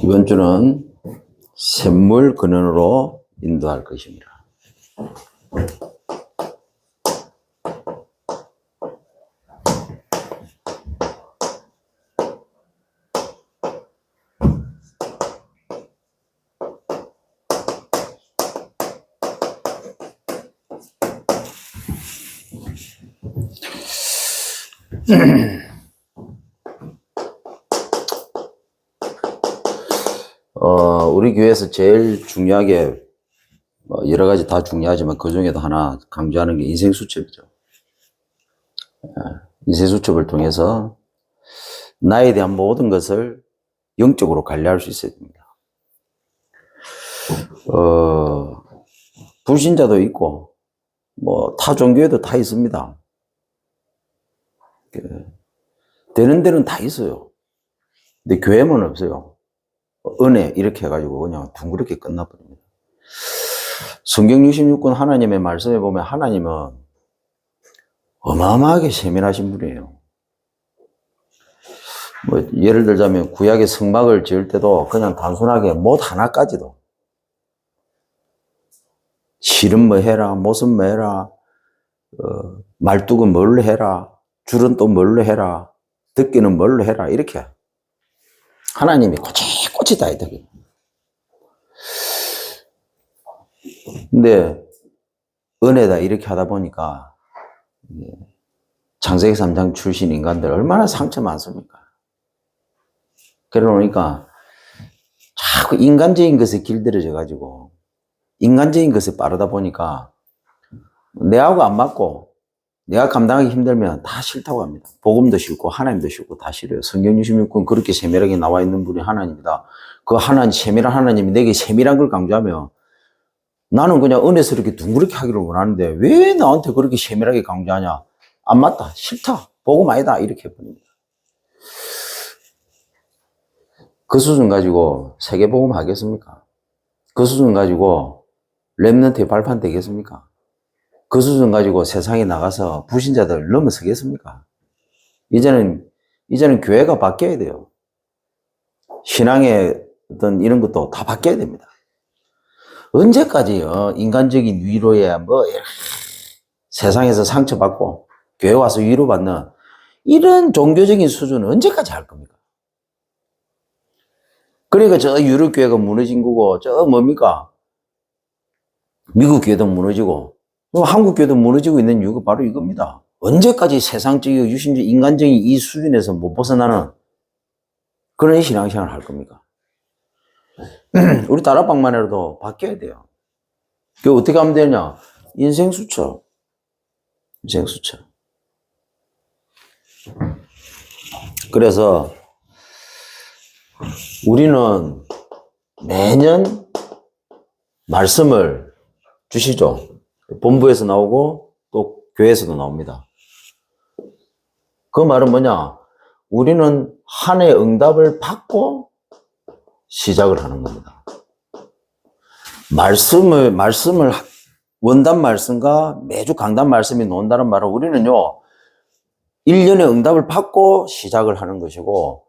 이번 주는 샘물 근원으로 인도할 것입니다. 우리 교회에서 제일 중요하게, 여러 가지 다 중요하지만 그 중에도 하나 강조하는 게 인생수첩이죠. 인생수첩을 통해서 나에 대한 모든 것을 영적으로 관리할 수 있어야 됩니다. 불신자도 있고, 타 종교에도 다 있습니다. 되는 데는 다 있어요. 근데 교회만 없어요. 은혜 이렇게 해가지고 그냥 둥그렇게 끝나버립니다. 성경 66권 하나님의 말씀에 보면 하나님은 어마어마하게 세밀하신 분이에요. 예를 들자면 구약의 성막을 지을 때도 그냥 단순하게 못 하나까지도 실은 뭐 해라, 못은 뭐 해라, 말뚝은 뭘로 해라, 줄은 또 뭘로 해라, 듣기는 뭘로 해라, 이렇게 하나님이 꼬치꼬치 다 했다고요. 근데 은혜다 이렇게 하다 보니까 창세기 3장 출신 인간들 얼마나 상처 많습니까? 그러니까 자꾸 인간적인 것에 길들여져 가지고 인간적인 것에 빠르다 보니까 내하고 안 맞고 내가 감당하기 힘들면 다 싫다고 합니다. 복음도 싫고 하나님도 싫고 다 싫어요. 성경 66권 그렇게 세밀하게 나와 있는 분이 하나님이다. 그 하나님, 세밀한 하나님이 내게 세밀한 걸 강조하며 나는 그냥 은혜스럽게 둥그렇게 하기를 원하는데 왜 나한테 그렇게 세밀하게 강조하냐? 안 맞다. 싫다. 복음 아니다. 이렇게 해버립니다. 그 수준 가지고 세계복음 하겠습니까? 그 수준 가지고 렘넌트의 발판 되겠습니까? 그 수준 가지고 세상에 나가서 불신자들 넘어서겠습니까? 이제는 교회가 바뀌어야 돼요. 신앙의 어떤 이런 것도 다 바뀌어야 됩니다. 언제까지요? 인간적인 위로에 세상에서 상처받고 교회 와서 위로받는 이런 종교적인 수준은 언제까지 할 겁니까? 그러니까 저 유럽 교회가 무너진 거고 저 뭡니까? 미국 교회도 무너지고 한국 교회도 무너지고 있는 이유가 바로 이겁니다. 언제까지 세상적이고 유신적 인간적인 이 수준에서 못 벗어나는 그런 신앙생활을 할 겁니까? 우리 다락방만 해도 바뀌어야 돼요. 그 어떻게 하면 되냐? 인생수첩. 그래서 우리는 매년 말씀을 주시죠. 본부에서 나오고 또 교회에서도 나옵니다. 그 말은 뭐냐? 우리는 한 해 응답을 받고 시작을 하는 겁니다. 말씀을 원단 말씀과 매주 강단 말씀이 나온다는 말은 우리는요 1년의 응답을 받고 시작을 하는 것이고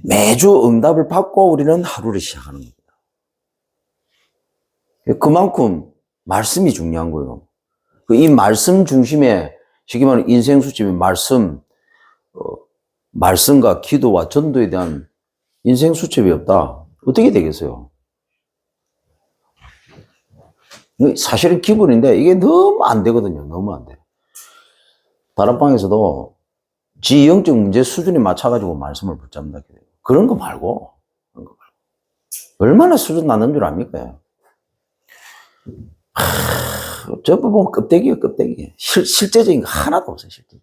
매주 응답을 받고 우리는 하루를 시작하는 겁니다. 그만큼 말씀이 중요한 거예요. 이 말씀 중심에 쉽게 말하면 인생수집의 말씀과 기도와 전도에 대한 인생수첩이 없다. 어떻게 되겠어요? 사실은 기본인데 이게 너무 안 되거든요. 너무 안 돼. 다른 방에서도 지 영적 문제 수준에 맞춰가지고 말씀을 붙잡는다. 그런 거 말고. 얼마나 수준 낮는 줄 압니까? 전부 보면 껍데기예요, 껍데기. 실제적인 거 하나도 없어요, 실제.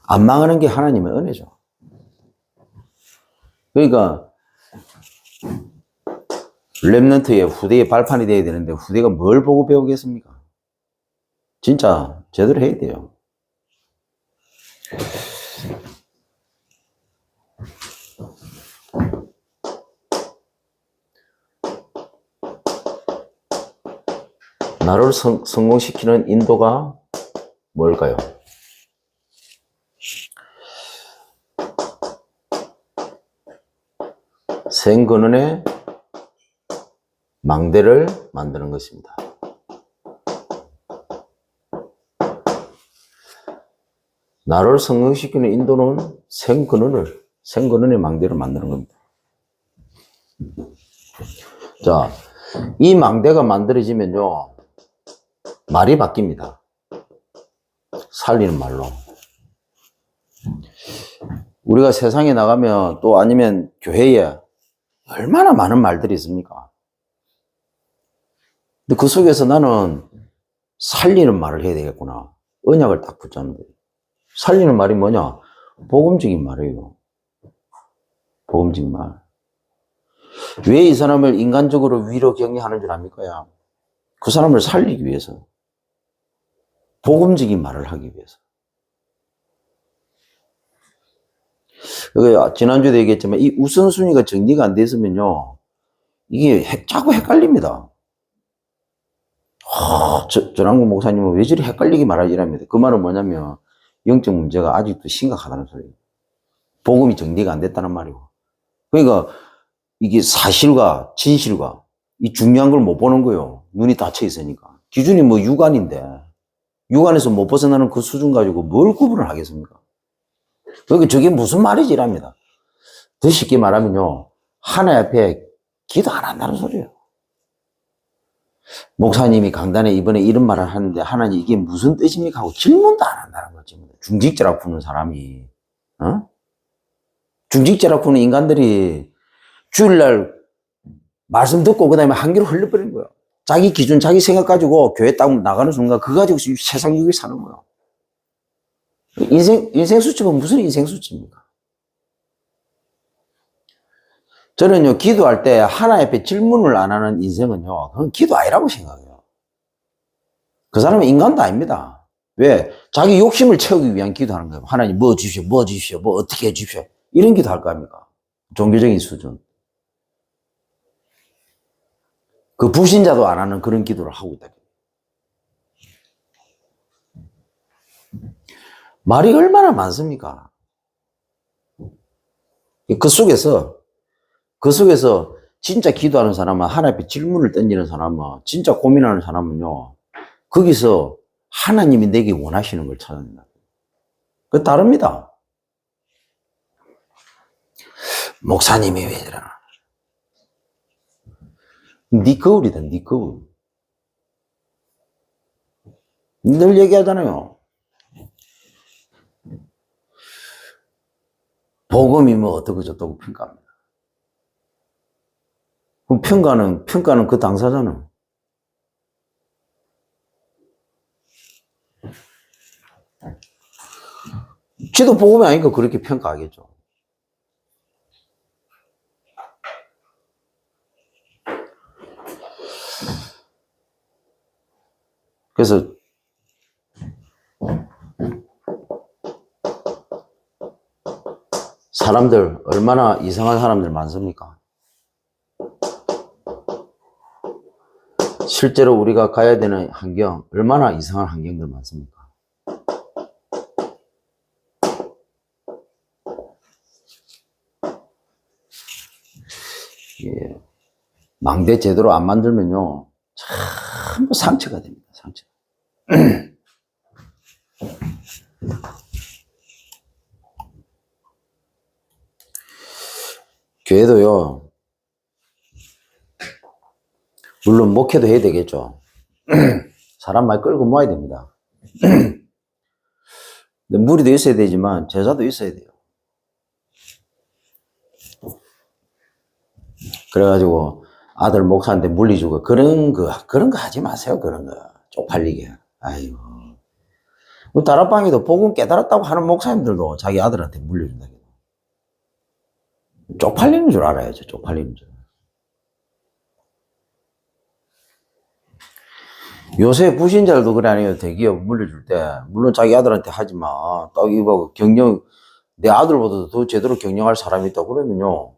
안 망하는 게 하나님의 은혜죠. 그러니까 렘넌트의 후대의 발판이 돼야 되는데 후대가 뭘 보고 배우겠습니까? 진짜 제대로 해야 돼요. 나를 성공시키는 인도가 뭘까요? 생근원의 망대를 만드는 것입니다. 나를 성공시키는 인도는 생근원의 망대를 만드는 겁니다. 자, 이 망대가 만들어지면요, 말이 바뀝니다. 살리는 말로. 우리가 세상에 나가면 또 아니면 교회에 얼마나 많은 말들이 있습니까? 근데 그 속에서 나는 살리는 말을 해야 되겠구나. 언약을 딱 붙잡는데. 살리는 말이 뭐냐? 복음적인 말이에요. 복음적인 말. 왜 이 사람을 인간적으로 위로 격려하는 줄 압니까? 그 사람을 살리기 위해서. 복음적인 말을 하기 위해서. 지난주에도 얘기했지만 이 우선순위가 정리가 안 됐으면요, 이게 자꾸 헷갈립니다. 전한국 목사님은 왜 저리 헷갈리게 말하지랍니다. 그 말은 뭐냐면 영적 문제가 아직도 심각하다는 소리예요. 복음이 정리가 안 됐다는 말이고. 그러니까 이게 사실과 진실과 이 중요한 걸 못 보는 거예요. 눈이 닫혀 있으니까. 기준이 뭐 육안인데 육안에서 못 벗어나는 그 수준 가지고 뭘 구분을 하겠습니까? 그러니까 저게 무슨 말이지랍니다. 더 쉽게 말하면요, 하나님 앞에 기도 안 한다는 소리예요. 목사님이 강단에 이번에 이런 말을 하는데 하나님 이게 무슨 뜻입니까? 하고 질문도 안 한다는 거지. 중직자라고 부르는 사람이, 중직자라고 부르는 인간들이 주일날 말씀 듣고 그 다음에 한기로 흘려버리는 거예요. 자기 기준, 자기 생각 가지고 교회 딱 나가는 순간 그거 가지고 세상 유익 사는 거예요. 인생 수치가 무슨 인생 수치입니까? 저는요, 기도할 때 하나님 앞에 질문을 안 하는 인생은요, 그건 기도 아니라고 생각해요. 그 사람은 인간도 아닙니다. 왜? 자기 욕심을 채우기 위한 기도하는 거예요. 하나님 뭐 주십시오, 뭐 주십시오, 뭐 어떻게 해 주십시오. 이런 기도 할 거 아닙니까? 종교적인 수준. 그 불신자도 안 하는 그런 기도를 하고 있다. 말이 얼마나 많습니까? 그 속에서 진짜 기도하는 사람은, 하나님 앞에 질문을 던지는 사람은, 진짜 고민하는 사람은요, 거기서 하나님이 내게 원하시는 걸 찾아낸다. 그 다릅니다. 목사님이 왜 이러나? 네 거울이다, 네 거울. 늘 얘기하잖아요. 복음이 뭐 어떻고 저떻고 평가합니다. 그럼 평가는 그 당사자는. 쟤도 복음이 아니니까 그렇게 평가하겠죠. 그래서 사람들, 얼마나 이상한 사람들 많습니까? 실제로 우리가 가야 되는 환경, 얼마나 이상한 환경들 많습니까? 예. 망대 제대로 안 만들면요, 참 상처가 됩니다, 상처. 교회도요, 물론 목회도 해야 되겠죠. 사람 많이 끌고 모아야 됩니다. 무리도 있어야 되지만 제자도 있어야 돼요. 그래가지고 아들 목사한테 물리주고 그런 거 하지 마세요. 그런 거 쪽팔리게. 아이고. 다락방에도 복음 깨달았다고 하는 목사님들도 자기 아들한테 물려준다. 쪽팔리는 줄 알아야죠. 쪽팔리는 줄. 요새 부신자들도 그래 아니에요. 대기업 물려줄 때 물론 자기 아들한테 하지 마. 딱 이거 경영, 내 아들보다도 더 제대로 경영할 사람이 있다 그러면요,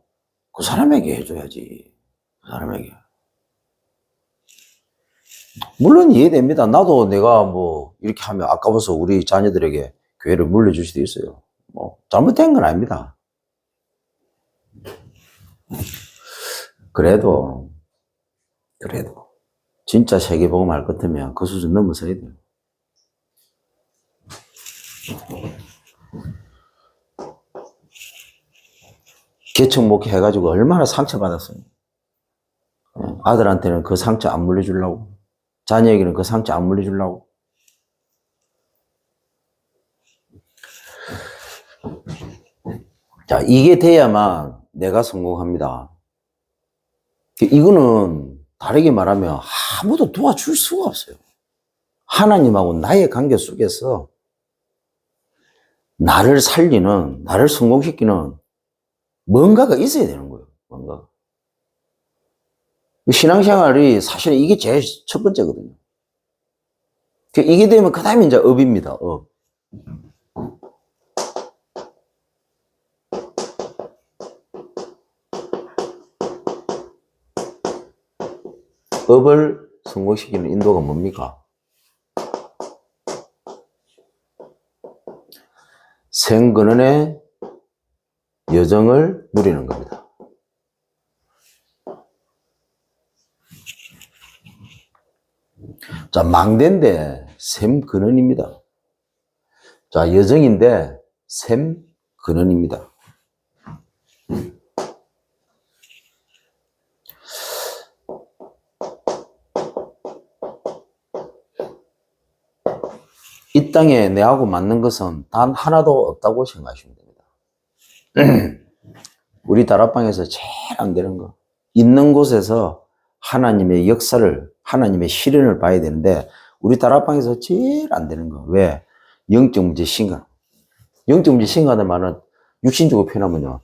그 사람에게 해줘야지. 그 사람에게. 물론 이해됩니다. 나도 내가 뭐 이렇게 하면 아까워서 우리 자녀들에게 교회를 물려줄 수도 있어요. 뭐 잘못된 건 아닙니다. 그래도 진짜 세계복음 할 것 같으면 그 수준 넘어서야 돼요. 개척 목회 해가지고 얼마나 상처받았어요. 아들한테는 그 상처 안 물려주려고, 자녀에게는 그 상처 안 물려주려고. 자, 이게 돼야만 내가 성공합니다. 이거는 다르게 말하면 아무도 도와줄 수가 없어요. 하나님하고 나의 관계 속에서 나를 살리는, 나를 성공시키는 뭔가가 있어야 되는 거예요. 뭔가. 신앙생활이 사실 이게 제일 첫 번째거든요. 이게 되면 그 다음에 이제 업입니다. 업. 업을 성공시키는 인도가 뭡니까? 생근원의 여정을 누리는 겁니다. 자, 망대인데 샘근원입니다. 자, 여정인데 샘근원입니다. 이 땅에 내하고 맞는 것은 단 하나도 없다고 생각하시면 됩니다. 우리 다락방에서 제일 안 되는 거. 있는 곳에서 하나님의 역사를, 하나님의 실현을 봐야 되는데, 우리 다락방에서 제일 안 되는 거. 왜? 영적 문제 심각. 영적 문제 심각하다는 말은 육신적으로 표현하면요.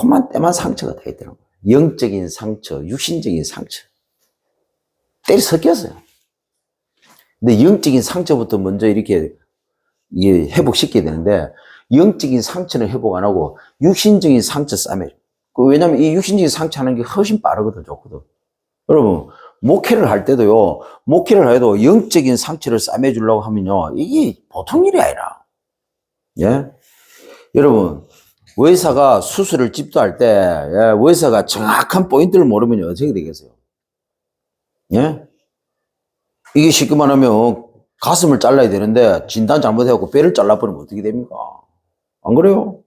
험한 때만 상처가 다 있더라고요. 영적인 상처, 육신적인 상처. 때리 섞였어요. 근데 영적인 상처부터 먼저 이렇게 회복시켜야 되는데, 영적인 상처는 회복 안 하고 육신적인 상처 싸매요. 왜냐면 이 육신적인 상처 하는 게 훨씬 빠르거든, 좋거든. 여러분, 목회를 할 때도요, 목회를 해도 영적인 상처를 싸매주려고 하면요, 이게 보통 일이 아니라. 예? 여러분, 의사가 수술을 집도할 때, 의사가 정확한 포인트를 모르면 어떻게 되겠어요? 예? 이게 쉽게 말하면 가슴을 잘라야 되는데 진단 잘못해갖고 배를 잘라버리면 어떻게 됩니까? 안 그래요?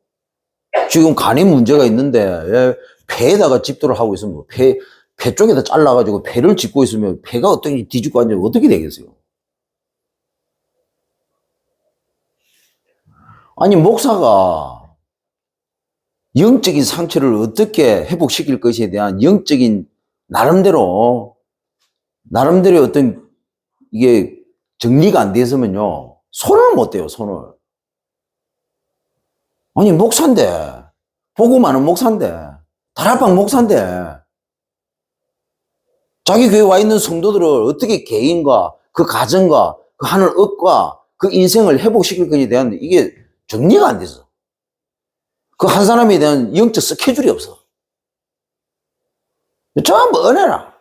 지금 간에 문제가 있는데 폐에다가 집도를 하고 있으면 폐 쪽에다 잘라가지고 폐를 짚고 있으면 폐가 어떻게 뒤집고 앉으면 어떻게 되겠어요? 아니 목사가 영적인 상처를 어떻게 회복시킬 것에 대한 영적인 나름대로 어떤 이게 정리가 안 돼서면요 손을 못 대요. 손을. 아니 목사인데 복음하는 목사인데 다락방 목사인데 자기 교회 와 있는 성도들을 어떻게 개인과 그 가정과 그 하는 업과 그 인생을 회복시킬 것에 대한 이게 정리가 안 돼서 그 한 사람에 대한 영적 스케줄이 없어. 전부 은혜라.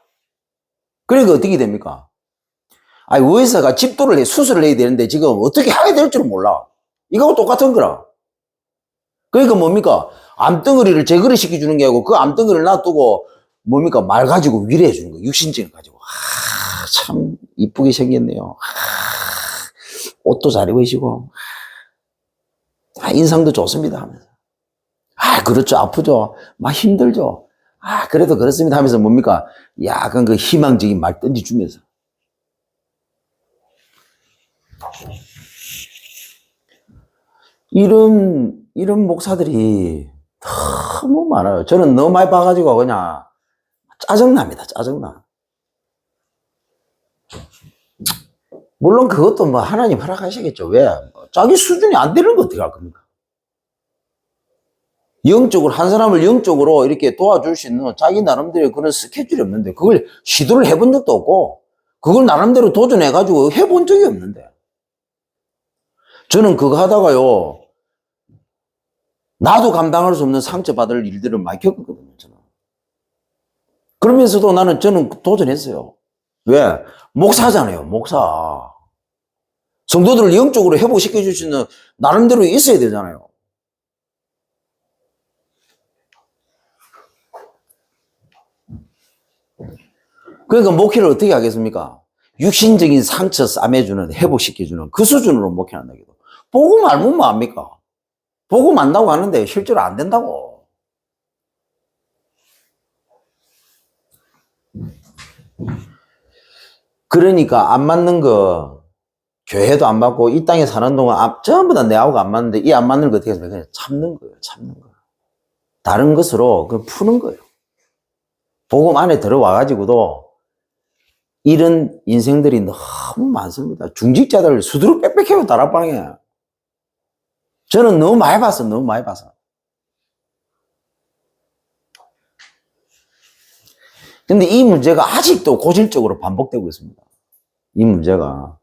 그러니까 어떻게 됩니까? 아니 의사가 집도를 수술을 해야 되는데 지금 어떻게 해야 될 줄 몰라. 이거하고 똑같은 거라. 그러니까 뭡니까? 암덩어리를 제거를 시켜주는 게 아니고 그 암덩어리를 놔두고 뭡니까? 말 가지고 위로해 주는 거예요. 육신적을 가지고. 참 이쁘게 생겼네요. 옷도 잘 입으시고. 인상도 좋습니다 하면서. 그렇죠. 아프죠. 막 힘들죠. 그래도 그렇습니다 하면서 뭡니까? 약간 그 희망적인 말 던져주면서. 이런 목사들이 너무 많아요. 저는 너무 많이 봐가지고 그냥 짜증납니다. 짜증나. 물론 그것도 뭐 하나님 허락하시겠죠. 왜? 자기 수준이 안 되는 거 어떻게 할 겁니까? 영적으로, 한 사람을 영적으로 이렇게 도와줄 수 있는 자기 나름대로 그런 스케줄이 없는데, 그걸 시도를 해본 적도 없고, 그걸 나름대로 도전해가지고 해본 적이 없는데. 저는 그거 하다가요, 나도 감당할 수 없는 상처받을 일들을 많이 겪었거든요, 저는. 그러면서도 저는 도전했어요. 왜? 목사잖아요, 목사. 성도들을 영적으로 회복시켜 줄 수 있는 나름대로 있어야 되잖아요. 그러니까 목회를 어떻게 하겠습니까? 육신적인 상처 싸매주는, 회복시켜주는 그 수준으로 목회한다. 복음 알면 뭐합니까? 복음 안다고 하는데 실제로 안 된다고. 그러니까 안 맞는 거, 교회도 안 맞고 이 땅에 사는 동안 전부 다 내하고 안 맞는데 이 안 맞는 거 어떻게 해서 그냥 참는 거예요. 참는 거. 다른 것으로 그 푸는 거예요. 복음 안에 들어와가지고도 이런 인생들이 너무 많습니다. 중직자들 수두룩 빽빽해요, 다락방에. 저는 너무 많이 봤어, 너무 많이 봐서. 근데 이 문제가 아직도 고질적으로 반복되고 있습니다. 이 문제가.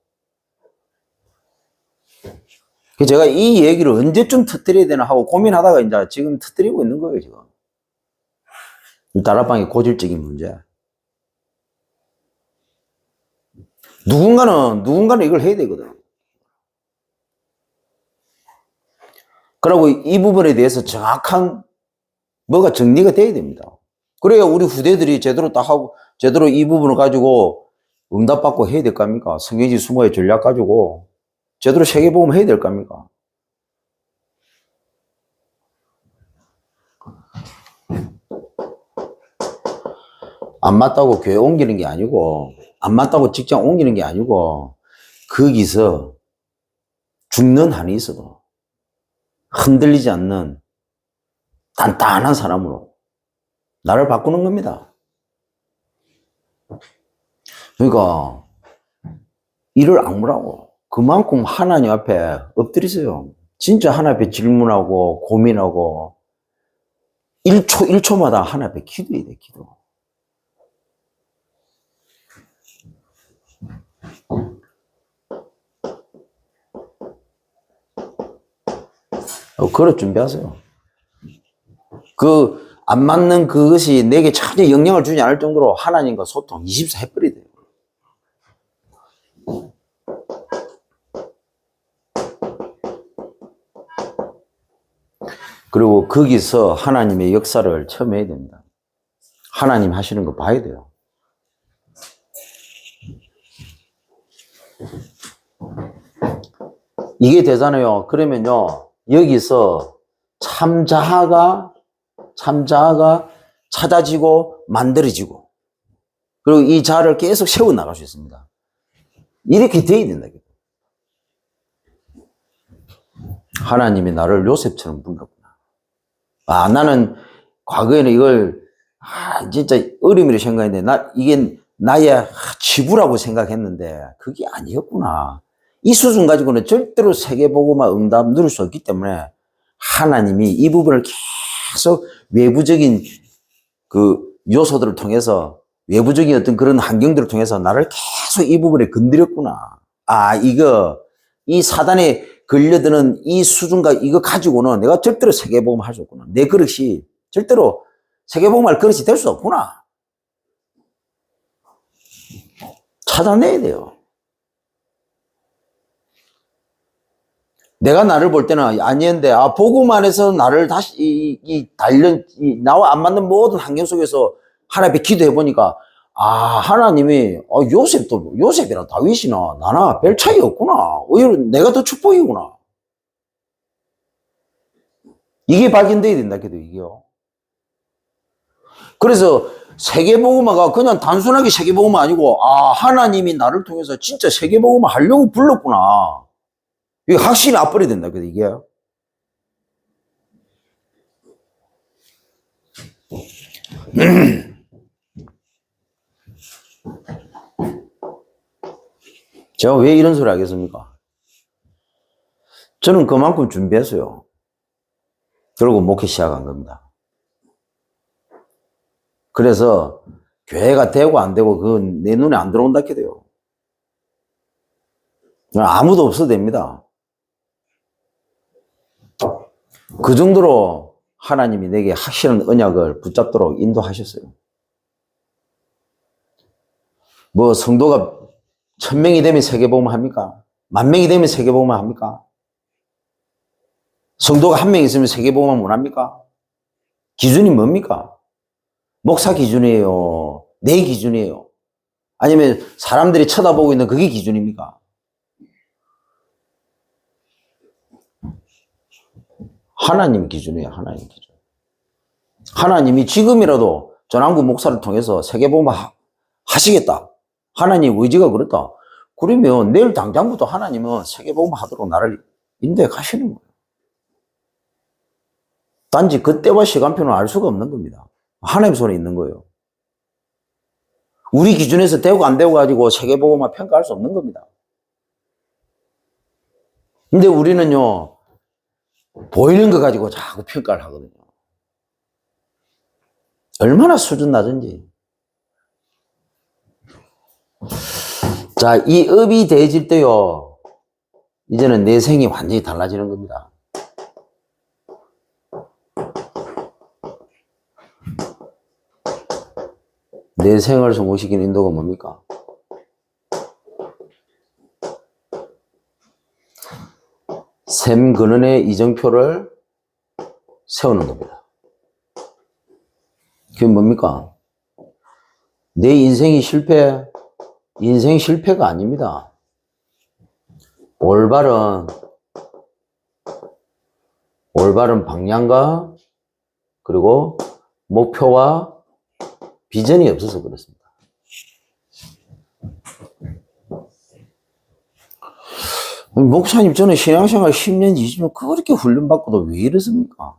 제가 이 얘기를 언제쯤 터뜨려야 되나 하고 고민하다가 이제 지금 터뜨리고 있는 거예요, 지금. 이 다락방의 고질적인 문제. 누군가는 이걸 해야 되거든. 그리고 이 부분에 대해서 정확한 뭐가 정리가 돼야 됩니다. 그래야 우리 후대들이 제대로 딱 하고, 제대로 이 부분을 가지고 응답받고 해야 될 거 아닙니까? 성경지 수모의 전략 가지고 제대로 세계복음 해야 될 거 아닙니까? 안 맞다고 교회 옮기는 게 아니고, 안 맞다고 직장 옮기는 게 아니고, 거기서 죽는 한이 있어도 흔들리지 않는 단단한 사람으로 나를 바꾸는 겁니다. 그러니까 이를 악물하고 그만큼 하나님 앞에 엎드리세요. 진짜 하나님 앞에 질문하고 고민하고 1초 1초마다 하나님 앞에 기도해야 돼, 기도. 그럴 준비하세요. 그 안 맞는 그것이 내게 전혀 영향을 주지 않을 정도로 하나님과 소통 24 해버려야 돼요. 그리고 거기서 하나님의 역사를 처음 해야 됩니다. 하나님 하시는 거 봐야 돼요. 이게 되잖아요. 그러면요, 여기서 참자아가 찾아지고 만들어지고, 그리고 이 자를 계속 세워나갈 수 있습니다. 이렇게 돼야 된다. 하나님이 나를 요셉처럼 불렀구나. 나는 과거에는 이걸 진짜 어림이라 생각했는데 이게 나의 치부라고 생각했는데 그게 아니었구나. 이 수준 가지고는 절대로 세계복음화 응답 누릴 수 없기 때문에 하나님이 이 부분을 계속 외부적인 그 요소들을 통해서, 외부적인 어떤 그런 환경들을 통해서 나를 계속 이 부분에 건드렸구나. 이 사단에 걸려드는 이 수준과 이거 가지고는 내가 절대로 세계복음 할 수 없구나. 내 그릇이 절대로 세계복음 할 그릇이 될 수 없구나. 찾아내야 돼요. 내가 나를 볼 때는 아니었는데, 복음 안에서 나를 다시, 나와 안 맞는 모든 환경 속에서 하나님 앞에 기도해 보니까, 하나님이, 요셉이랑 다윗이나 나나 별 차이 없구나. 오히려 내가 더 축복이구나. 이게 발견돼야 된다, 그래도 이게요. 그래서 세계복음화가 그냥 단순하게 세계복음화 아니고, 하나님이 나를 통해서 진짜 세계복음화 하려고 불렀구나. 이게 확실히 앞버려야 된다, 그래도 이게. 제가 왜 이런 소리 하겠습니까? 저는 그만큼 준비했어요. 그리고 목회 시작한 겁니다. 그래서 교회가 되고 안 되고 그건 내 눈에 안 들어온다 해도요. 아무도 없어도 됩니다. 그 정도로 하나님이 내게 확실한 언약을 붙잡도록 인도하셨어요. 뭐 성도가 1000명이 되면 세계복음을 합니까? 10,000명이 되면 세계복음을 합니까? 성도가 1명 있으면 세계복음을 못 합니까? 기준이 뭡니까? 목사 기준이에요? 내 기준이에요? 아니면 사람들이 쳐다보고 있는 그게 기준입니까? 하나님 기준이에요. 하나님 기준. 하나님이 지금이라도 전한국 목사를 통해서 세계복음을 하시겠다. 하나님 의지가 그렇다. 그러면 내일 당장부터 하나님은 세계복음을 하도록 나를 인도해 가시는 거예요. 단지 그때와 시간표는 알 수가 없는 겁니다. 하나님 손에 있는 거예요. 우리 기준에서 되고 안 되고 가지고 세계복음을 평가할 수 없는 겁니다. 근데 우리는요, 보이는 거 가지고 자꾸 평가를 하거든요. 얼마나 수준 낮은지. 자, 이 업이 대해질 때요, 이제는 내 생이 완전히 달라지는 겁니다. 내 생을 성공시키는 인도가 뭡니까? 샘 근원의 이정표를 세우는 겁니다. 그게 뭡니까? 내 인생이 실패, 인생 실패가 아닙니다. 올바른 방향과 그리고 목표와 비전이 없어서 그렇습니다. 목사님, 저는 신앙생활 10년, 20년 그렇게 훈련받고도 왜 이러십니까?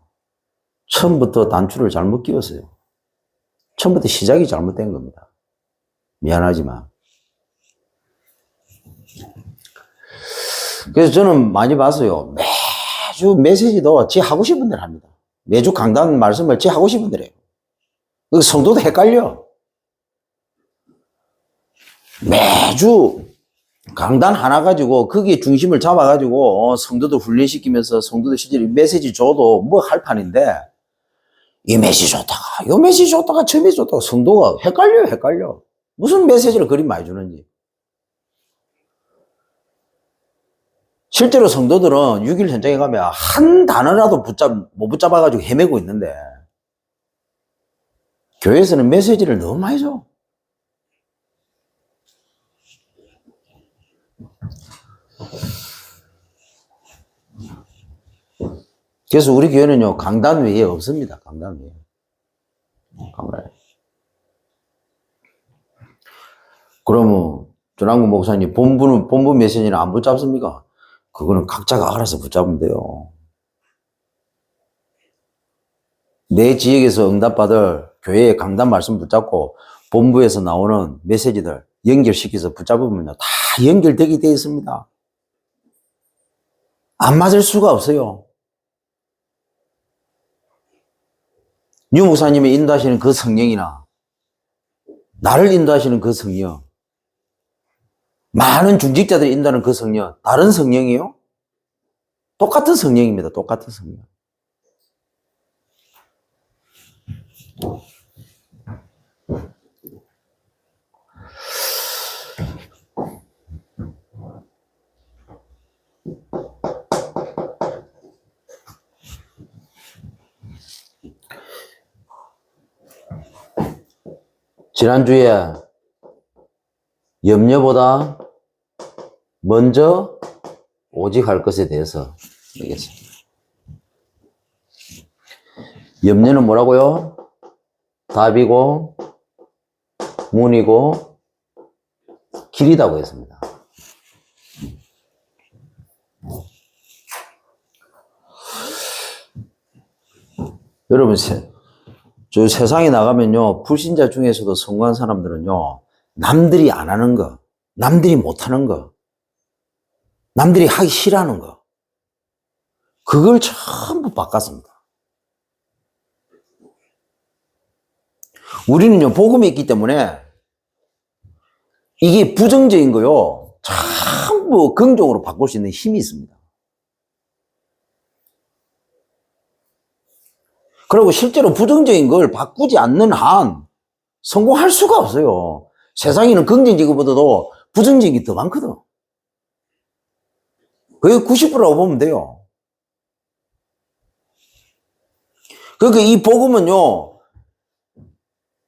처음부터 단추를 잘못 끼웠어요. 처음부터 시작이 잘못된 겁니다. 미안하지만. 그래서 저는 많이 봤어요. 매주 메시지도 지 하고 싶은 대로 합니다. 매주 강단 말씀을 지 하고 싶은 대로 해요. 성도도 헷갈려. 매주 강단 하나 가지고 거기에 중심을 잡아가지고 성도도 훈련시키면서 성도도 실제로 메시지 줘도 뭐 할 판인데 이 메시지 줬다가 요 메시지 줬다가 저 메시지 줬다가 성도가 헷갈려. 무슨 메시지를 그리 많이 주는지. 실제로 성도들은 6.1 현장에 가면 한 단어라도 못 붙잡아가지고 헤매고 있는데 교회에서는 메시지를 너무 많이 줘. 그래서 우리 교회는요, 강단 외에 없습니다. 강단 외에. 그러면, 전한국 목사님, 본부 메시지는 안 붙잡습니까? 그거는 각자가 알아서 붙잡으면 돼요. 내 지역에서 응답받을 교회의 강단 말씀 붙잡고, 본부에서 나오는 메시지들 연결시켜서 붙잡으면요, 다 연결되게 되어 있습니다. 안 맞을 수가 없어요. 유 목사님이 인도하시는 그 성령이나 나를 인도하시는 그 성령, 많은 중직자들이 인도하는 그 성령, 다른 성령이요? 똑같은 성령입니다. 똑같은 성령. 지난주에 염려보다 먼저 오직 할 것에 대해서 얘기했습니다. 염려는 뭐라고요? 답이고 문이고 길이다고 했습니다. 여러분, 저 세상에 나가면요, 불신자 중에서도 성공한 사람들은요, 남들이 안 하는 거, 남들이 못 하는 거, 남들이 하기 싫어하는 거, 그걸 전부 바꿨습니다. 우리는요, 복음이 있기 때문에 이게 부정적인 거요, 전부 긍정으로 바꿀 수 있는 힘이 있습니다. 그리고 실제로 부정적인 걸 바꾸지 않는 한 성공할 수가 없어요. 세상에는 긍정적인 것보다도 부정적인 게 더 많거든. 거의 90%라고 보면 돼요. 그러니까 이 복음은요,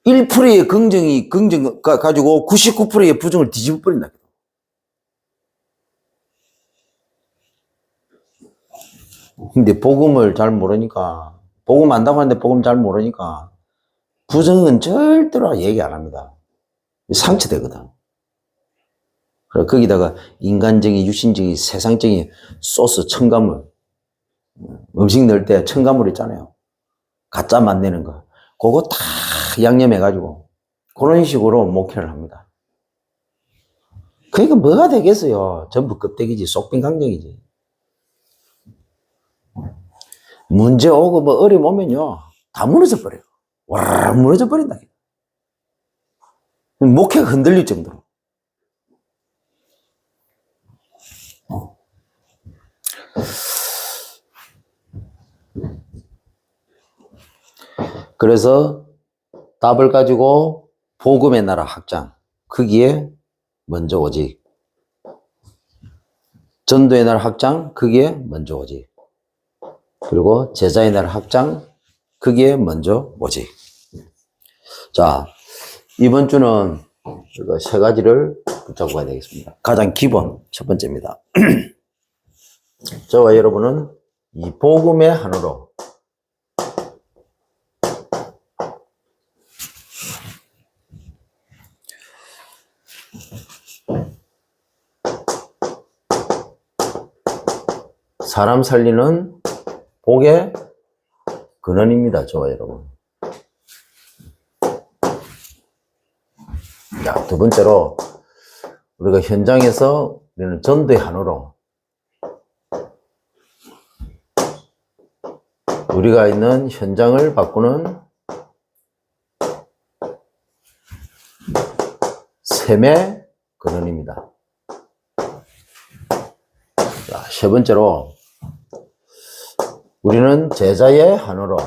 1%의 긍정 가지고 99%의 부정을 뒤집어 버린다. 근데 복음을 잘 모르니까, 복음 안다고 하는데 복음 잘 모르니까, 부정은 절대로 얘기 안 합니다. 상처되거든. 그래서 거기다가 인간적인, 유신적인, 세상적인 소스, 첨가물, 음식 넣을 때 첨가물 있잖아요. 가짜 맛내는 거. 그거 다 양념해가지고, 그런 식으로 목회를 합니다. 그러니까 뭐가 되겠어요? 전부 껍데기지, 속빈강정이지. 문제 오고 뭐 어려움 오면요, 다 무너져 버려요. 와, 무너져 버린다. 목회가 흔들릴 정도로. 그래서 답을 가지고 복음의 나라 확장, 거기에 먼저 오직. 전도의 나라 확장, 거기에 먼저 오직. 그리고 제자의 나라 확장, 거기에 먼저 오직. 자, 이번 주는 이거 세 가지를 붙잡고 가야 되겠습니다. 가장 기본, 첫 번째입니다. 저와 여러분은 이 복음의 한으로 사람 살리는 복의 근원입니다. 저와 여러분. 자, 두 번째로 우리가 현장에서 우리는 전도의 한으로 우리가 있는 현장을 바꾸는 셈의 근원입니다. 자, 세 번째로 우리는 제자의 한으로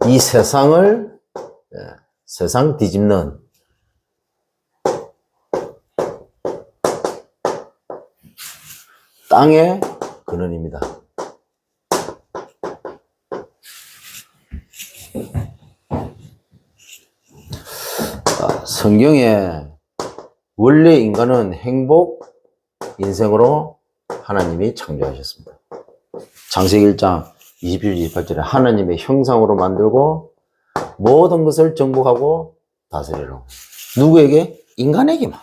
이 세상을 세상 뒤집는 땅의 근원입니다. 성경에 원래 인간은 행복 인생으로 하나님이 창조하셨습니다. 창세기 1장 27, 28절에 하나님의 형상으로 만들고 모든 것을 정복하고 다스리라고. 누구에게? 인간에게만.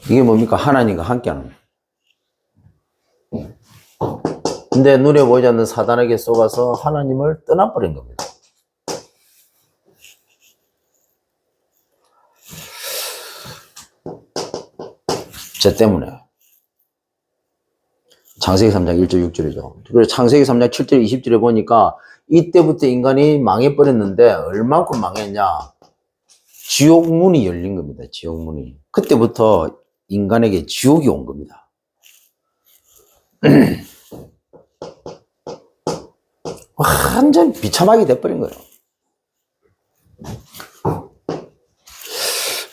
이게 뭡니까? 하나님과 함께하는 거예요. 근데 눈에 보이지 않는 사단에게 속아서 하나님을 떠나버린 겁니다. 쟤 때문에. 창세기 3장 1절 6절이죠. 그래서 창세기 3장 7절 20절에 보니까 이때부터 인간이 망해버렸는데 얼만큼 망했냐. 지옥문이 열린 겁니다. 지옥문이. 그때부터 인간에게 지옥이 온 겁니다. 완전 비참하게 돼버린 거예요.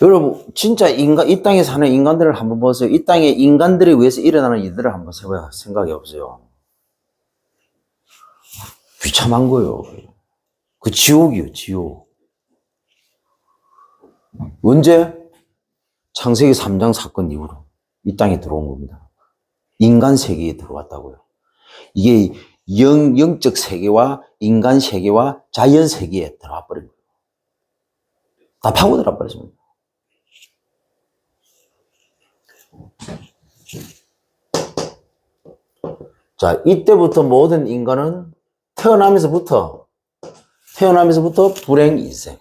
여러분, 진짜 이 땅에 사는 인간들을 한번 보세요. 이 땅에 인간들에 의해서 일어나는 일들을 한번 생각해 보세요. 비참한 거예요. 그 지옥이요, 지옥. 언제? 창세기 3장 사건 이후로 이 땅에 들어온 겁니다. 인간 세계에 들어왔다고요. 이게 영적 세계와 인간 세계와 자연 세계에 들어와 버린 거예요. 다 파고들어 버렸습니다. 자, 이때부터 모든 인간은 태어나면서부터 불행 인생.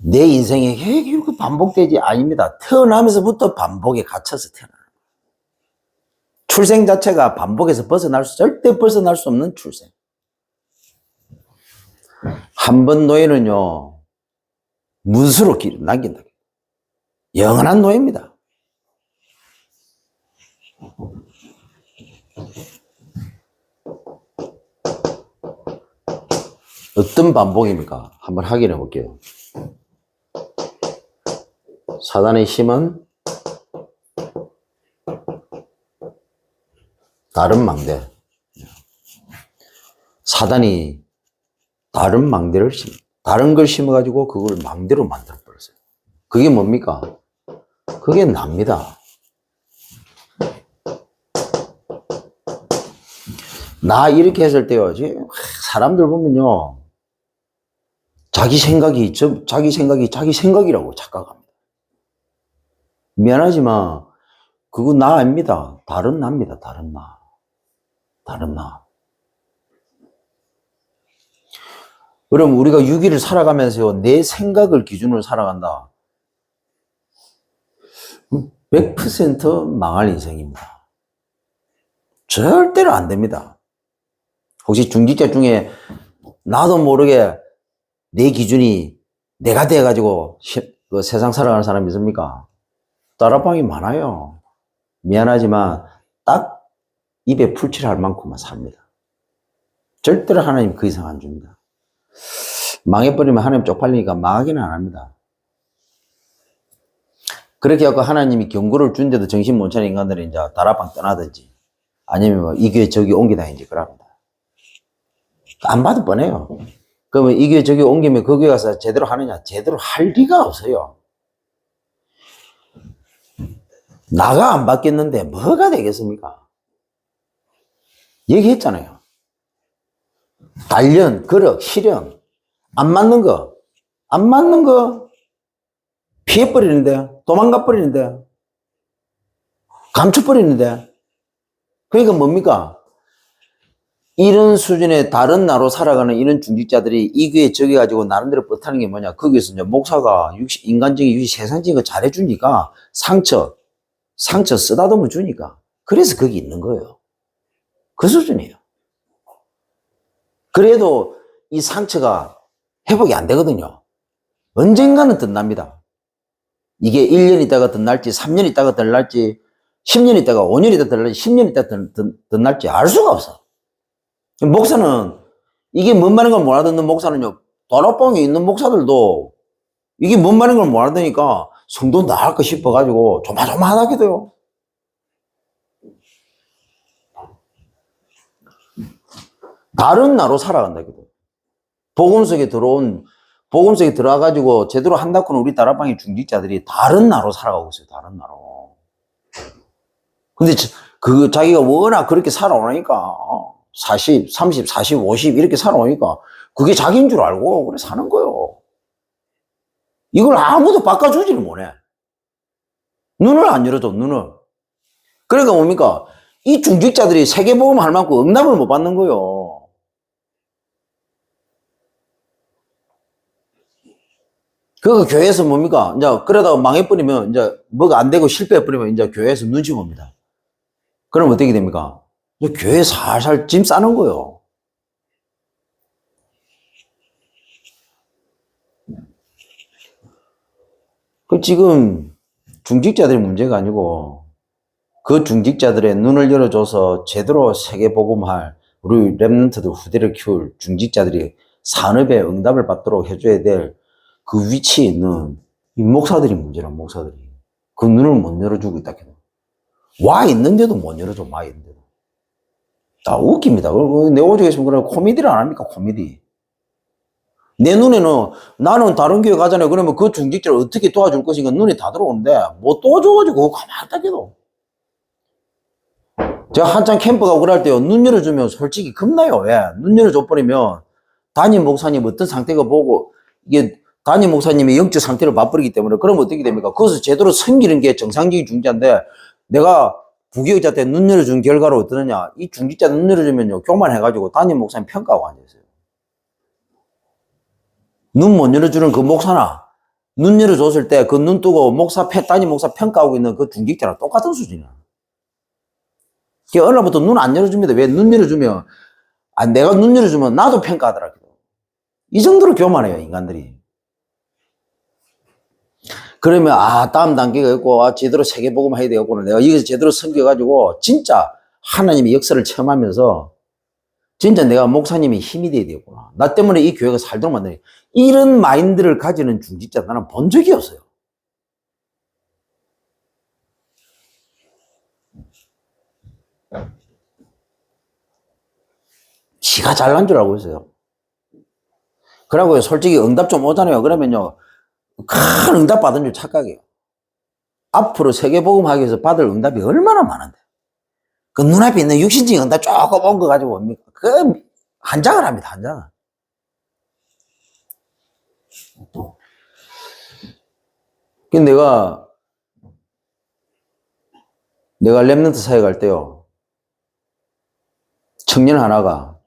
내 인생에 이렇게 반복되지 아닙니다. 태어나면서부터 반복에 갇혀서 태어나요. 출생 자체가 반복에서 절대 벗어날 수 없는 출생. 한 번 노예는요, 문수로 남긴다. 영원한 노예입니다. 어떤 반복입니까? 한번 확인해 볼게요. 사단의 힘은 다른 망대. 사단이 다른 망대를 다른 걸 심어가지고 그걸 망대로 만들어버렸어요. 그게 뭡니까? 그게 납니다. 나 이렇게 했을 때요. 사람들 보면요. 자기 생각이 자기 생각이라고 착각합니다. 미안하지만 그거 나 아닙니다. 다른 나입니다. 다른 나. 다른 나. 그럼 우리가 6일을 살아가면서요. 내 생각을 기준으로 살아간다. 100% 망할 인생입니다. 절대로 안 됩니다. 혹시 중직자 중에 나도 모르게 내 기준이 내가 돼가지고 그 세상 살아가는 사람이 있습니까? 따라방이 많아요. 미안하지만 딱 입에 풀칠할 만큼만 삽니다. 절대로 하나님 그 이상 안 줍니다. 망해버리면 하나님 쪽팔리니까 망하기는 안 합니다. 그렇게 해서 하나님이 경고를 준데도 정신 못 차리는 인간들은 이제 다락방 떠나든지 아니면 뭐 이 교회 저기 옮기다든지 그럽니다. 안 봐도 뻔해요. 그러면 이 교회 저기 옮기면 그 교회 가서 제대로 하느냐? 제대로 할 리가 없어요. 나가 안 바뀌었는데 뭐가 되겠습니까? 얘기했잖아요. 단련, 그릇, 실현 안 맞는 거 피해버리는데, 도망가버리는데, 감춰버리는데. 그러니까 뭡니까? 이런 수준의 다른 나로 살아가는 이런 중직자들이 이 교회 저기 가지고 나름대로 뻗하는 게 뭐냐? 거기서 이제 목사가 인간적인 세상적인 거 잘해주니까 상처 쓰다듬어 주니까. 그래서 거기 있는 거예요. 그 수준이에요. 그래도 이 상처가 회복이 안 되거든요. 언젠가는 덧납니다. 이게 1년 있다가 덧날지, 3년 있다가 덧날지, 10년 있다가 5년 있다가 덧날지, 10년 있다가 덧날지 알 수가 없어. 목사는, 이게 뭔 말인 걸 못 알아듣는 목사는요, 다락방에 있는 목사들도 이게 뭔 말인 걸 못 알아듣으니까 성도 나을까 싶어가지고 조마조마하기도 해요. 다른 나로 살아간다기도. 복음 속에 들어와가지고 제대로 한다고는 우리 다락방의 중직자들이 다른 나로 살아가고 있어요. 다른 나로. 근데 자기가 워낙 그렇게 살아오니까 40, 30, 40, 50 이렇게 살아오니까 그게 자기인 줄 알고 그래 사는 거예요. 이걸 아무도 바꿔주지를 못해. 눈을 안 열어줘, 눈을. 그러니까 뭡니까? 이 중직자들이 세계복음 할 만큼 응답을 못 받는 거예요. 그 교회에서 뭡니까? 이제 그러다가 망해버리면 이제 뭐가 안 되고 실패해버리면 이제 교회에서 눈치 봅니다. 그럼 어떻게 됩니까? 이제 교회 살살 짐 싸는 거예요. 그 지금 중직자들의 문제가 아니고 그 중직자들의 눈을 열어줘서 제대로 세계복음할 우리 랩런트들 후대를 키울 중직자들이 산업에 응답을 받도록 해줘야 될 그 위치에 있는 이 목사들이 문제란 목사들이 그 눈을 못 열어주고 있다 해도 와 있는데도 못 열어줘. 와 있는데도 다 웃깁니다. 내 오죽 했으면 그래 코미디를 안 합니까? 코미디. 내 눈에는 나는 다른 교회 가잖아요. 그러면 그 중직자를 어떻게 도와줄 것인가 눈에 다 들어오는데 못 도와줘가지고 그거 가만히 있다기도. 제가 한창 캠프 가고 그럴 때요 눈 열어주면 솔직히 겁나요. 왜? 눈 열어줘버리면 담임 목사님 어떤 상태가 보고 이게 담임 목사님의 영적 상태를 맛버리기 때문에 그러면 어떻게 됩니까? 그것을 제대로 섬기는 게 정상적인 중직자인데 내가 부교육자 때 눈 열어준 결과로 어떠느냐? 이 중직자 눈 열어주면요 교만해가지고 담임 목사님 평가하고 앉아있어요. 눈 못 열어주는 그 목사나 눈 열어줬을 때 그 눈 뜨고 담임 목사 평가하고 있는 그 중직자랑 똑같은 수준이야. 어느 날부터 눈 안 열어줍니다. 왜? 눈 열어주면 내가 눈 열어주면 나도 평가하더라고요. 이 정도로 교만해요 인간들이. 그러면, 다음 단계가 있고, 제대로 세계복음 해야 되겠구나. 내가 여기서 제대로 섬겨가지고, 진짜 하나님의 역사를 체험하면서, 진짜 내가 목사님의 힘이 돼야 되겠구나. 나 때문에 이 교회가 살도록 만드는, 이런 마인드를 가지는 중직자 나는 본 적이 없어요. 지가 잘난 줄 알고 있어요. 그러고 솔직히 응답 좀 오잖아요. 그러면요, 큰 응답 받은 줄 착각해요. 앞으로 세계복음 하기 위해서 받을 응답이 얼마나 많은데. 그 눈앞에 있는 육신적인 응답 조금 온 거 가지고 뭡니까? 그 한장을 합니다, 한장을. 근데 내가 랩런트 사회 갈 때요, 청년 하나가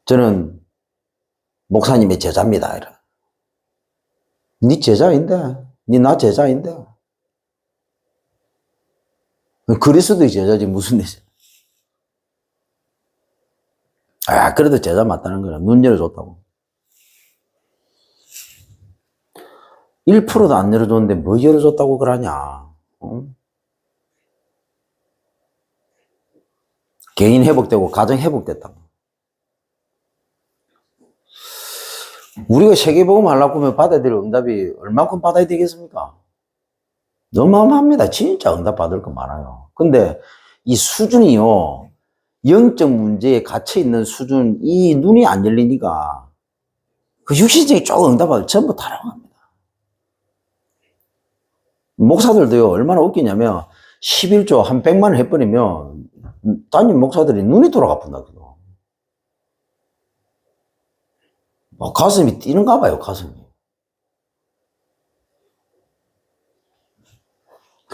저는 목사님의 제자입니다. 이래. 네 제자인데, 네 나 제자인데. 그리스도의 제자지 무슨 제자. 그래도 제자 맞다는 거야. 눈 열어줬다고. 1%도 안 열어줬는데 뭐 열어줬다고 그러냐. 개인 회복되고 가정 회복됐다고. 우리가 세계복음 하려고 하면 받아야 될 응답이 얼마큼 받아야 되겠습니까? 어마어마합니다. 진짜 응답 받을 거 많아요. 근데 이 수준이요, 영적 문제에 갇혀있는 수준, 이 눈이 안 열리니까 그 육신적인 조금 응답받을 전부 타락합니다. 목사들도요, 얼마나 웃기냐면 11조 한 100만 원 해버리면 담임 목사들이 눈이 돌아가 본다. 가슴이 뛰는가 봐요, 가슴이.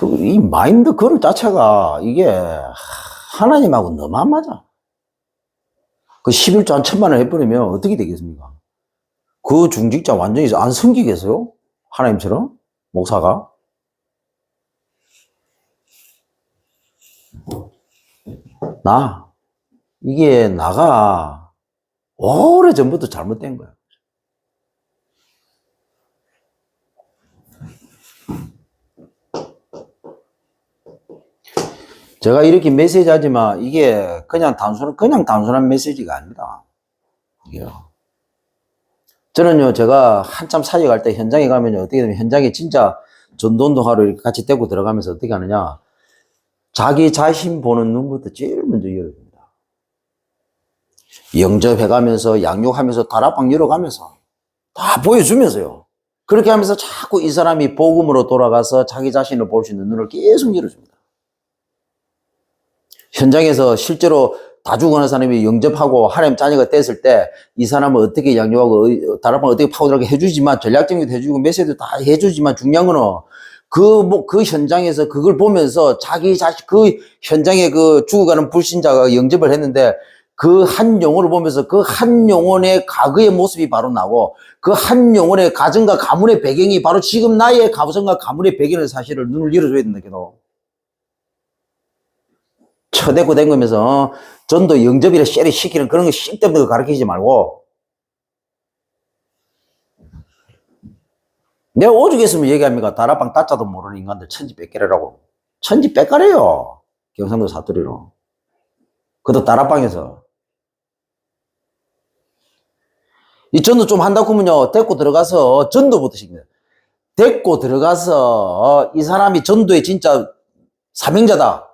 이 마인드 그릇 자체가 이게 하나님하고 너무 안 맞아. 그 11조 한 1000만 원 해버리면 어떻게 되겠습니까? 그 중직자 완전히 안 섬기겠어요? 하나님처럼? 목사가? 이게 나가 오래전부터 잘못된 거야. 제가 이렇게 메시지 하지만 이게 그냥 단순한 메시지가 아닙니다. 이게요. 저는요, 제가 한참 사역할 때 현장에 가면요, 어떻게 되면 현장에 진짜 전도운동하러 이렇게 같이 떼고 들어가면서 어떻게 하느냐. 자기 자신 보는 눈부터 제일 먼저 열어줍니다. 영접해가면서, 양육하면서, 다락방 열어가면서, 다 보여주면서요. 그렇게 하면서 자꾸 이 사람이 복음으로 돌아가서 자기 자신을 볼 수 있는 눈을 계속 열어줍니다. 현장에서 실제로 다 죽어가는 사람이 영접하고 하나님 자녀가 됐을 때 이 사람을 어떻게 양육하고 다락방 어떻게 파고들게 해주지만 전략적인 것도 해주고 메시지도 다 해주지만 중요한 거는 그 현장에서 그걸 보면서 자기 자신, 그 현장에 그 죽어가는 불신자가 영접을 했는데 그 한 영혼을 보면서 그 한 영혼의 과거의 모습이 바로 나고 그 한 영혼의 가정과 가문의 배경이 바로 지금 나의 가정과 가문의 배경의 사실을 눈을 열어줘야 된다, 걔도. 쳐대고 댕기면서 전도 영접이라 쉐리 시키는 그런 거 씹대면서 가르치지 말고 내가 오죽했으면 얘기합니까? 다락방 따자도 모르는 인간들 천지백개라고. 천지백가래요. 경상도 사투리로. 그것도 다락방에서. 이 전도 좀 한다고 하면요, 데리고 들어가서 전도부터 시킵니다. 데리고 들어가서 이 사람이 전도의 진짜 사명자다.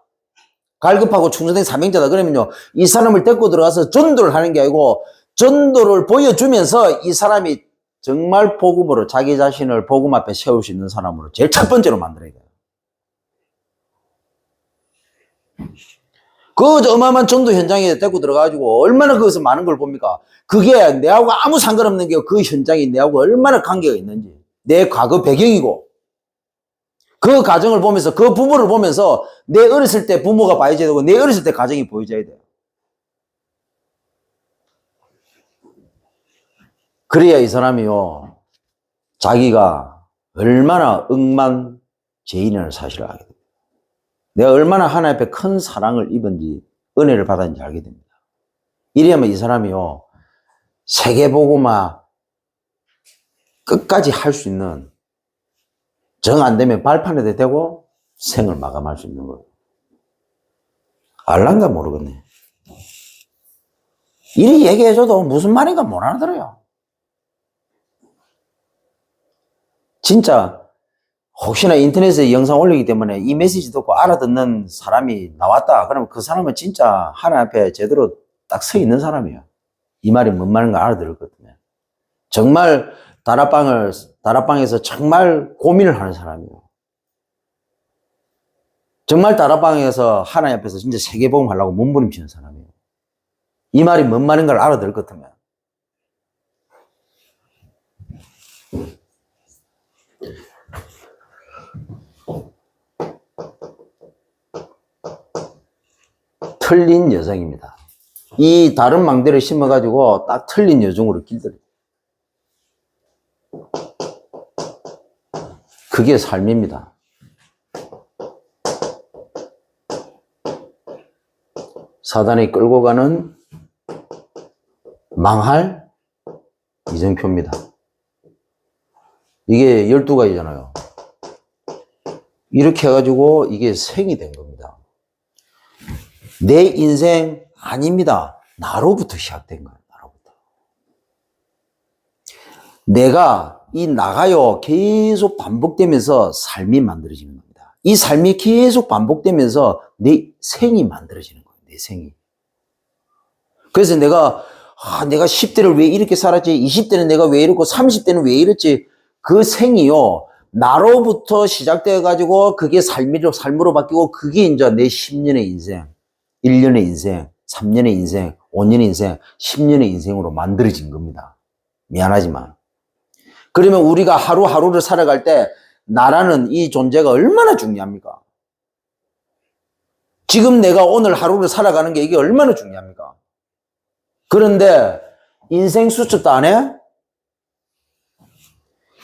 갈급하고 충성된 사명자다. 그러면요, 이 사람을 데리고 들어가서 전도를 하는 게 아니고 전도를 보여주면서 이 사람이 정말 복음으로 자기 자신을 복음 앞에 세울 수 있는 사람으로 제일 첫 번째로 만들어야 돼요. 그 어마어마한 전도 현장에 데리고 들어가가지고 얼마나 거기서 많은 걸 봅니까? 그게 내하고 아무 상관없는 게 그 현장이 내하고 얼마나 관계가 있는지, 내 과거 배경이고, 그 가정을 보면서, 그 부모를 보면서 내 어렸을 때 부모가 봐야져야 되고 내 어렸을 때 가정이 보여져야 돼요. 그래야 이 사람이요, 자기가 얼마나 억만죄인이라는 사실을 알게 됩니다. 내가 얼마나 하나님 앞에 큰 사랑을 입은지, 은혜를 받았는지 알게 됩니다. 이래야만 이 사람이요, 세계복음화 끝까지 할 수 있는 정 안 되면 발판에도 대고 생을 마감할 수 있는 거예요. 알란가 모르겠네. 이리 얘기해줘도 무슨 말인가 못 알아들어요. 진짜 혹시나 인터넷에 영상 올리기 때문에 이 메시지 듣고 알아듣는 사람이 나왔다. 그러면 그 사람은 진짜 하나님 앞에 제대로 딱 서 있는 사람이에요. 이 말이 뭔 말인가 알아들었거든요. 정말 다락방에서 정말 고민을 하는 사람이에요. 정말 다락방에서 하나님 앞에서 진짜 세계복음 하려고 몸부림치는 사람이에요. 이 말이 뭔 말인가를 알아들을 것 같으면. 틀린 여성입니다. 이 다른 망대를 심어가지고 딱 틀린 여종으로 길들여요. 그게 삶입니다. 사단이 끌고 가는 망할 이정표입니다. 이게 12가지잖아요. 이렇게 해가지고 이게 생이 된 겁니다. 내 인생 아닙니다. 나로부터 시작된 거예요. 나로부터. 내가 이 나가요 계속 반복되면서 삶이 만들어지는 겁니다. 이 삶이 계속 반복되면서 내 생이 만들어지는 거예요. 내 생이. 그래서 내가 10대를 왜 이렇게 살았지? 20대는 내가 왜 이렇고 30대는 왜 이랬지? 그 생이요. 나로부터 시작돼가지고 그게 삶으로 바뀌고 그게 이제 내 10년의 인생, 1년의 인생, 3년의 인생, 5년의 인생, 10년의 인생으로 만들어진 겁니다. 미안하지만. 그러면 우리가 하루하루를 살아갈 때 나라는 이 존재가 얼마나 중요합니까? 지금 내가 오늘 하루를 살아가는 게 이게 얼마나 중요합니까? 그런데 인생 수첩도 안 해?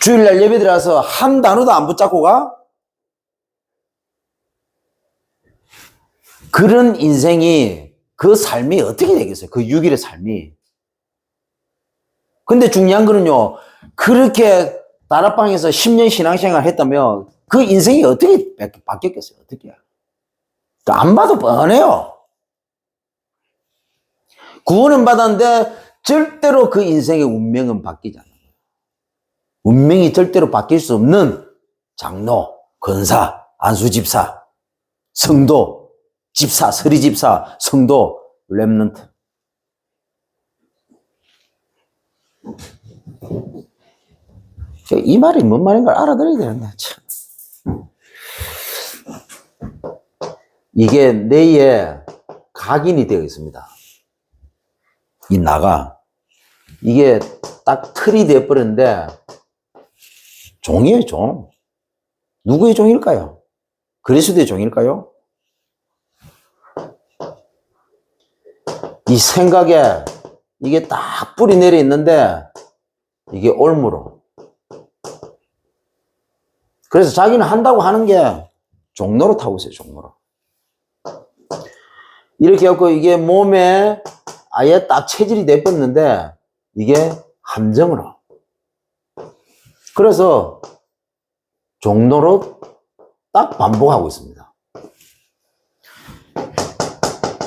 주일날 예배 들어가서 한 단어도 안 붙잡고 가? 그런 인생이, 그 삶이 어떻게 되겠어요? 그 6일의 삶이. 근데 중요한 거는요, 그렇게 다락방에서 10년 신앙생활 했다면 그 인생이 어떻게 바뀌었겠어요? 어떻게? 안 봐도 뻔해요. 구원은 받았는데 절대로 그 인생의 운명은 바뀌지 않아요. 운명이 절대로 바뀔 수 없는 장로, 권사, 안수집사, 성도, 집사, 서리집사, 성도, 렘넌트. 이 말이 뭔 말인가 알아들어야 되는데, 참. 이게 뇌에 각인이 되어 있습니다. 이 나가. 이게 딱 틀이 되어버렸는데, 종이에요, 종. 누구의 종일까요? 그리스도의 종일까요? 이 생각에 이게 딱 뿌리 내려 있는데, 이게 올무로. 그래서 자기는 한다고 하는 게 종로로 타고 있어요, 종로로. 이렇게 해갖고 이게 몸에 아예 딱 체질이 돼버렸는데, 이게 함정으로. 그래서 종로로 딱 반복하고 있습니다.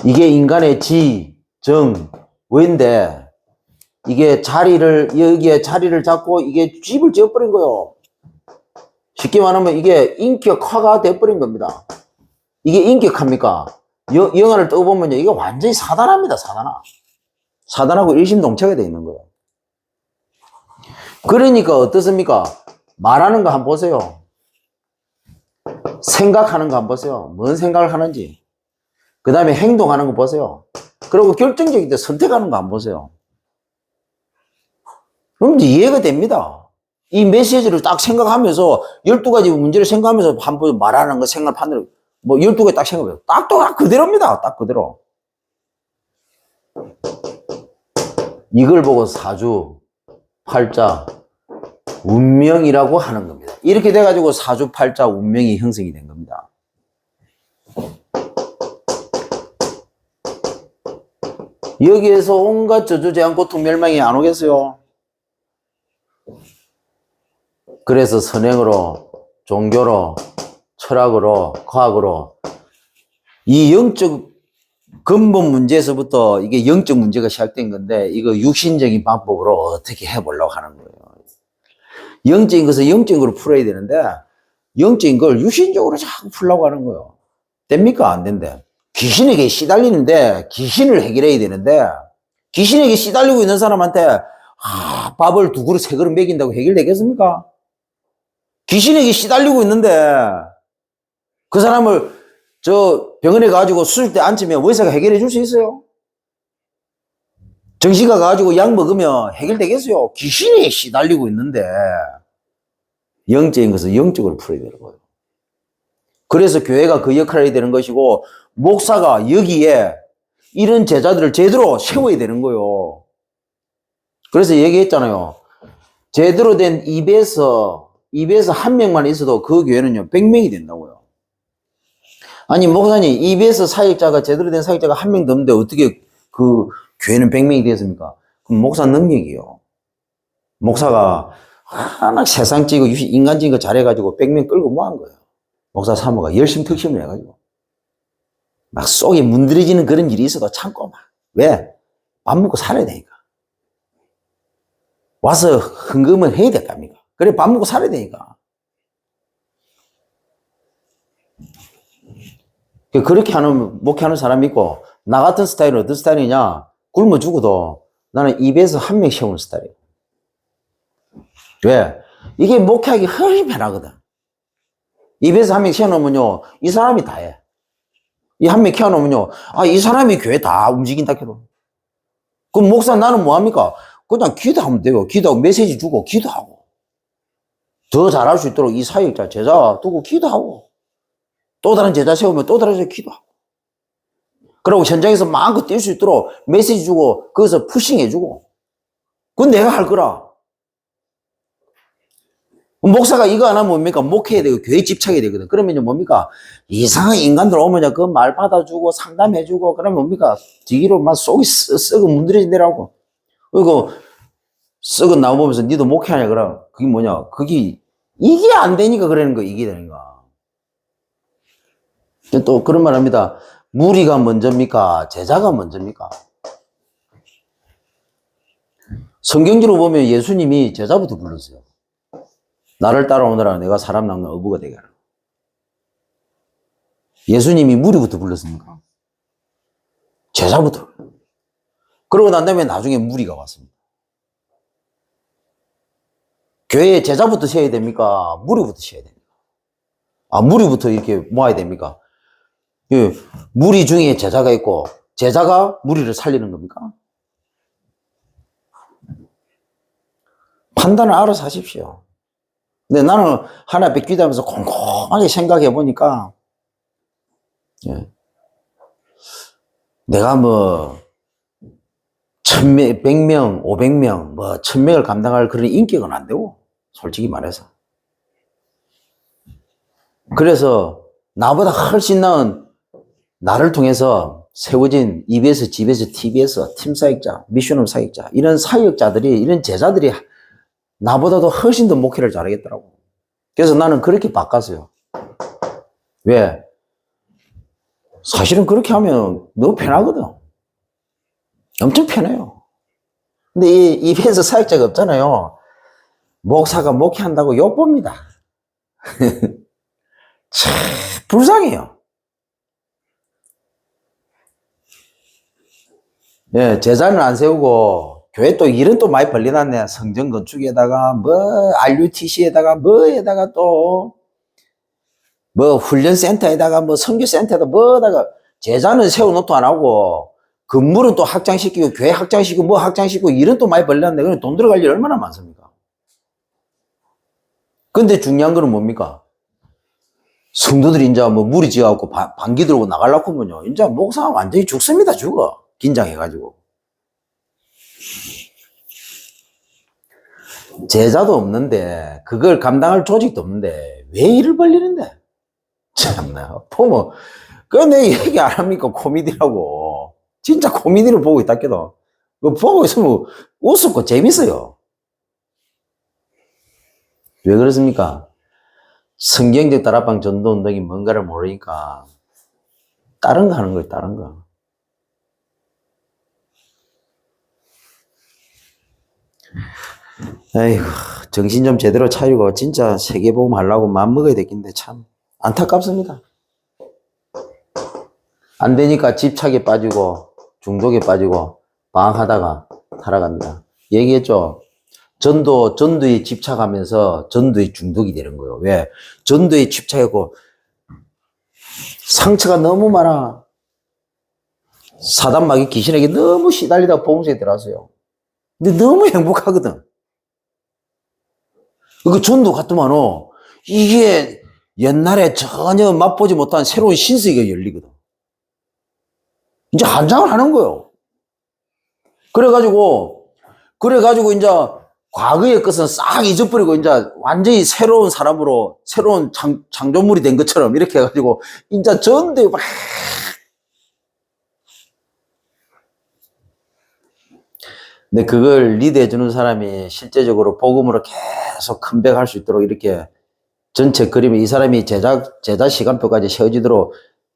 이게 인간의 지, 정, 왜인데, 이게 여기에 자리를 잡고 이게 집을 지어버린 거예요. 쉽게 말하면 이게 인격화가 돼버린 겁니다. 이게 인격합니까? 영화를 떠보면요, 이게 완전히 사단합니다, 사단아. 사단하고 일심동체가 되어 있는 거예요. 그러니까 어떻습니까? 말하는 거 한번 보세요. 생각하는 거 한번 보세요. 뭔 생각을 하는지. 그 다음에 행동하는 거 보세요. 그리고 결정적일 때 선택하는 거 한번 보세요. 그럼 이제 이해가 됩니다. 이 메시지를 딱 생각하면서 12가지 문제를 생각하면서 한번 말하는 거 생각 판을 뭐 12가지 딱 생각해요. 딱 그대로입니다. 딱 그대로. 이걸 보고 사주, 팔자, 운명이라고 하는 겁니다. 이렇게 돼가지고 사주, 팔자, 운명이 형성이 된 겁니다. 여기에서 온갖 저주, 재앙, 고통, 멸망이 안 오겠어요? 그래서 선행으로 종교로, 철학으로, 과학으로 이 영적 근본 문제에서부터 이게 영적 문제가 시작된 건데 이거 육신적인 방법으로 어떻게 해보려고 하는 거예요. 영적인 것을 영적인 걸로 풀어야 되는데 영적인 걸 육신적으로 자꾸 풀려고 하는 거예요. 됩니까? 안 된대. 귀신에게 시달리는데 귀신을 해결해야 되는데 귀신에게 시달리고 있는 사람한테 밥을 2그릇 3그릇 먹인다고 해결되겠습니까? 귀신에게 시달리고 있는데 그 사람을 저 병원에 가지고 수술대 앉히면 의사가 해결해 줄 수 있어요? 정신과 가지고 약 먹으면 해결되겠어요? 귀신에 시달리고 있는데 영적인 것은 영적으로 풀어야 되는 거예요. 그래서 교회가 그 역할을 해야 되는 것이고 목사가 여기에 이런 제자들을 제대로 세워야 되는 거예요. 그래서 얘기했잖아요. 제대로 된 입에서 한 명만 있어도 그 교회는요 100명이 된다고요. 아니 목사님 입에서 사역자가 제대로 된 사역자가 한 명도 없는데 어떻게 그 교회는 100명이 되었습니까? 그럼 목사 능력이요. 목사가 하나 세상적이고 인간적인 거 잘해가지고 100명 끌고 뭐 한 거예요. 목사 사모가 열심 특심을 해가지고 막 속이 문드러지는 그런 일이 있어도 참고 막 왜? 밥 먹고 살아야 되니까. 와서 헌금은 해야 될 거 아닙니까? 그래 밥 먹고 살아야 되니까. 그렇게 하는 목회하는 사람이 있고 나 같은 스타일은 어떤 스타일이냐? 굶어 죽어도 나는 입에서 한 명 세우는 스타일이에요. 왜? 이게 목회하기 훨씬 편하거든. 입에서 한 명 세워놓으면요 이 사람이 다 해. 이 한 명 키워놓으면요 이 사람이 교회 다 움직인다 해도. 그럼 목사 나는 뭐합니까? 그냥 기도하면 돼요. 기도하고 메시지 주고 기도하고 더 잘할 수 있도록 이 사역자 제자 두고 기도하고 또 다른 제자 세우면 또 다른 제자 기도하고 그리고 현장에서 마음껏 뛸 수 있도록 메시지 주고 거기서 푸싱해주고 그건 내가 할 거라. 목사가 이거 안 하면 뭡니까? 목회해야 되고 교회에 집착해야 되거든. 그러면 뭡니까? 이상한 인간들 오면 그 말 받아주고 상담해주고 그러면 뭡니까? 뒤로 막 속이 썩어 문드러진다라고. 그리고 썩은 나무 보면서 니도 목회하냐 그럼 그게 뭐냐? 그게 이게 안 되니까 그러는 거 이게 되는가? 또 그런 말 합니다. 무리가 먼저입니까? 제자가 먼저입니까? 성경적으로 보면 예수님이 제자부터 불렀어요. 나를 따라오너라 내가 사람 낚는 어부가 되게 하라. 예수님이 무리부터 불렀습니까? 제자부터. 그러고 난 다음에 나중에 무리가 왔습니다. 교회에 제자부터 세워야 됩니까? 무리부터 세워야 됩니까? 무리부터 이렇게 모아야 됩니까? 예, 무리 중에 제자가 있고 제자가 무리를 살리는 겁니까? 판단을 알아서 하십시오. 근데 나는 하나 뺏기다면서 곰곰하게 생각해 보니까 예, 내가 뭐 1000명, 100명, 500명, 뭐 1000명을 감당할 그런 인격은 안 되고 솔직히 말해서 그래서 나보다 훨씬 나은 나를 통해서 세워진 EBS, GBS, TBS, 팀 사역자, 미션홈 사역자 이런 사역자들이 이런 제자들이 나보다도 훨씬 더 목회를 잘하겠더라고. 그래서 나는 그렇게 바꿨어요. 왜? 사실은 그렇게 하면 너무 편하거든. 엄청 편해요. 근데 이 EBS 사역자가 없잖아요. 목사가 목회한다고 욕봅니다. 참 불쌍해요. 예, 제자는 안 세우고 교회 또 일은 또 많이 벌려놨네. 성전 건축에다가 뭐 RUTC에다가 뭐에다가 또 뭐 훈련센터에다가 뭐 선교센터에다가 뭐다가 제자는 세워놓도 안 하고 건물은 또 확장시키고 교회 확장시키고 뭐 확장시키고 일은 또 많이 벌려놨네. 그럼 돈 들어갈 일 얼마나 많습니까? 근데 중요한 거는 뭡니까? 성도들이 이제 뭐 무리 지어갖고 반기 들고 나가려고 하면요. 이제 목사 완전히 죽습니다. 죽어. 긴장해가지고. 제자도 없는데 그걸 감당할 조직도 없는데 왜 일을 벌리는데? 참나. 보면 그거 내 얘기 안 합니까? 코미디라고. 진짜 코미디를 보고 있다 깨도 보고 있으면 웃었고 재밌어요. 왜 그렇습니까? 성경적 다락방 전도 운동이 뭔가를 모르니까 다른 거 하는 거예요, 다른 거. 에이구, 정신 좀 제대로 차리고 진짜 세계복음 하려고 마음먹어야 되겠는데 참 안타깝습니다. 안 되니까 집착에 빠지고 중독에 빠지고 방황하다가 타락합니다. 얘기했죠. 전도에 집착하면서 전도에 중독이 되는 거예요. 왜? 전도에 집착하고 상처가 너무 많아. 사단 마귀 귀신에게 너무 시달리다가 보험소에 들어왔어요. 근데 너무 행복하거든. 그 전도 같더만은 이게 옛날에 전혀 맛보지 못한 새로운 신세계가 열리거든. 이제 한장을 하는 거예요. 그래가지고 이제 과거의 것은 싹 잊어버리고 이제 완전히 새로운 사람으로 새로운 창조물이 된 것처럼 이렇게 해가지고 이제 전도에 막 근데 그걸 리드해주는 사람이 실제적으로 복음으로 계속 컴백할 수 있도록 이렇게 전체 그림에 이 사람이 제자 시간표까지 세워지도록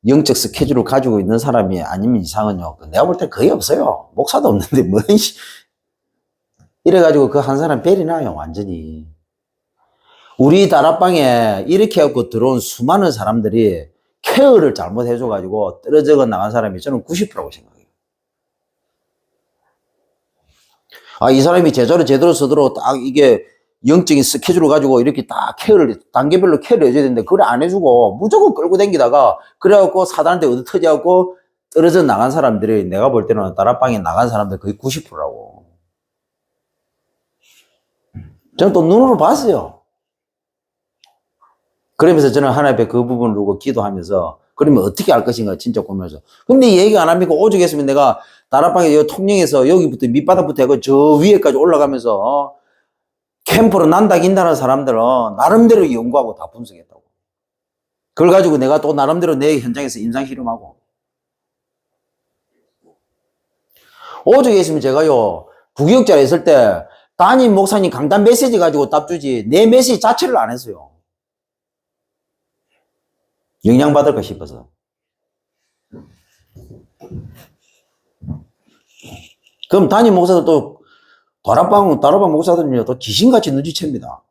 영적 스케줄을 가지고 있는 사람이 아니면 이상은요. 내가 볼 때 거의 없어요. 목사도 없는데 뭐 이래가지고 그 한 사람 벨이 나요, 완전히. 우리 다락방에 이렇게 해갖고 들어온 수많은 사람들이 케어를 잘못해줘가지고 떨어져 나간 사람이 저는 90%라고 생각해요. 아, 이 사람이 제자로 제대로 서도록 딱 이게 영적인 스케줄을 가지고 이렇게 딱 단계별로 케어를 해줘야 되는데, 그걸 안 해주고 무조건 끌고 다니다가, 그래갖고 사단한테 얻어터져갖고 떨어져 나간 사람들이 내가 볼 때는 다락방에 나간 사람들 거의 90%라고. 저는 또 눈으로 봤어요. 그러면서 저는 하나님 앞에 그 부분을 두고 기도하면서, 그러면 어떻게 할 것인가 진짜 고민해서. 근데 얘기 안 합니까? 오죽했으면 내가 다락방에 통영에서 여기부터 밑바닥부터 해고 저 위에까지 올라가면서 캠프로 난다 긴다는 사람들은 나름대로 연구하고 다 분석했다고. 그걸 가지고 내가 또 나름대로 내 현장에서 임상 실험하고. 오죽했으면 제가요 부교육자에 있을 때 담임 목사님 강단 메시지 가지고 답 주지 내 메시지 자체를 안 했어요. 영향받을까 싶어서. 그럼 담임 목사들 또 다락방 목사들은요 또 귀신같이 눈치챕니다.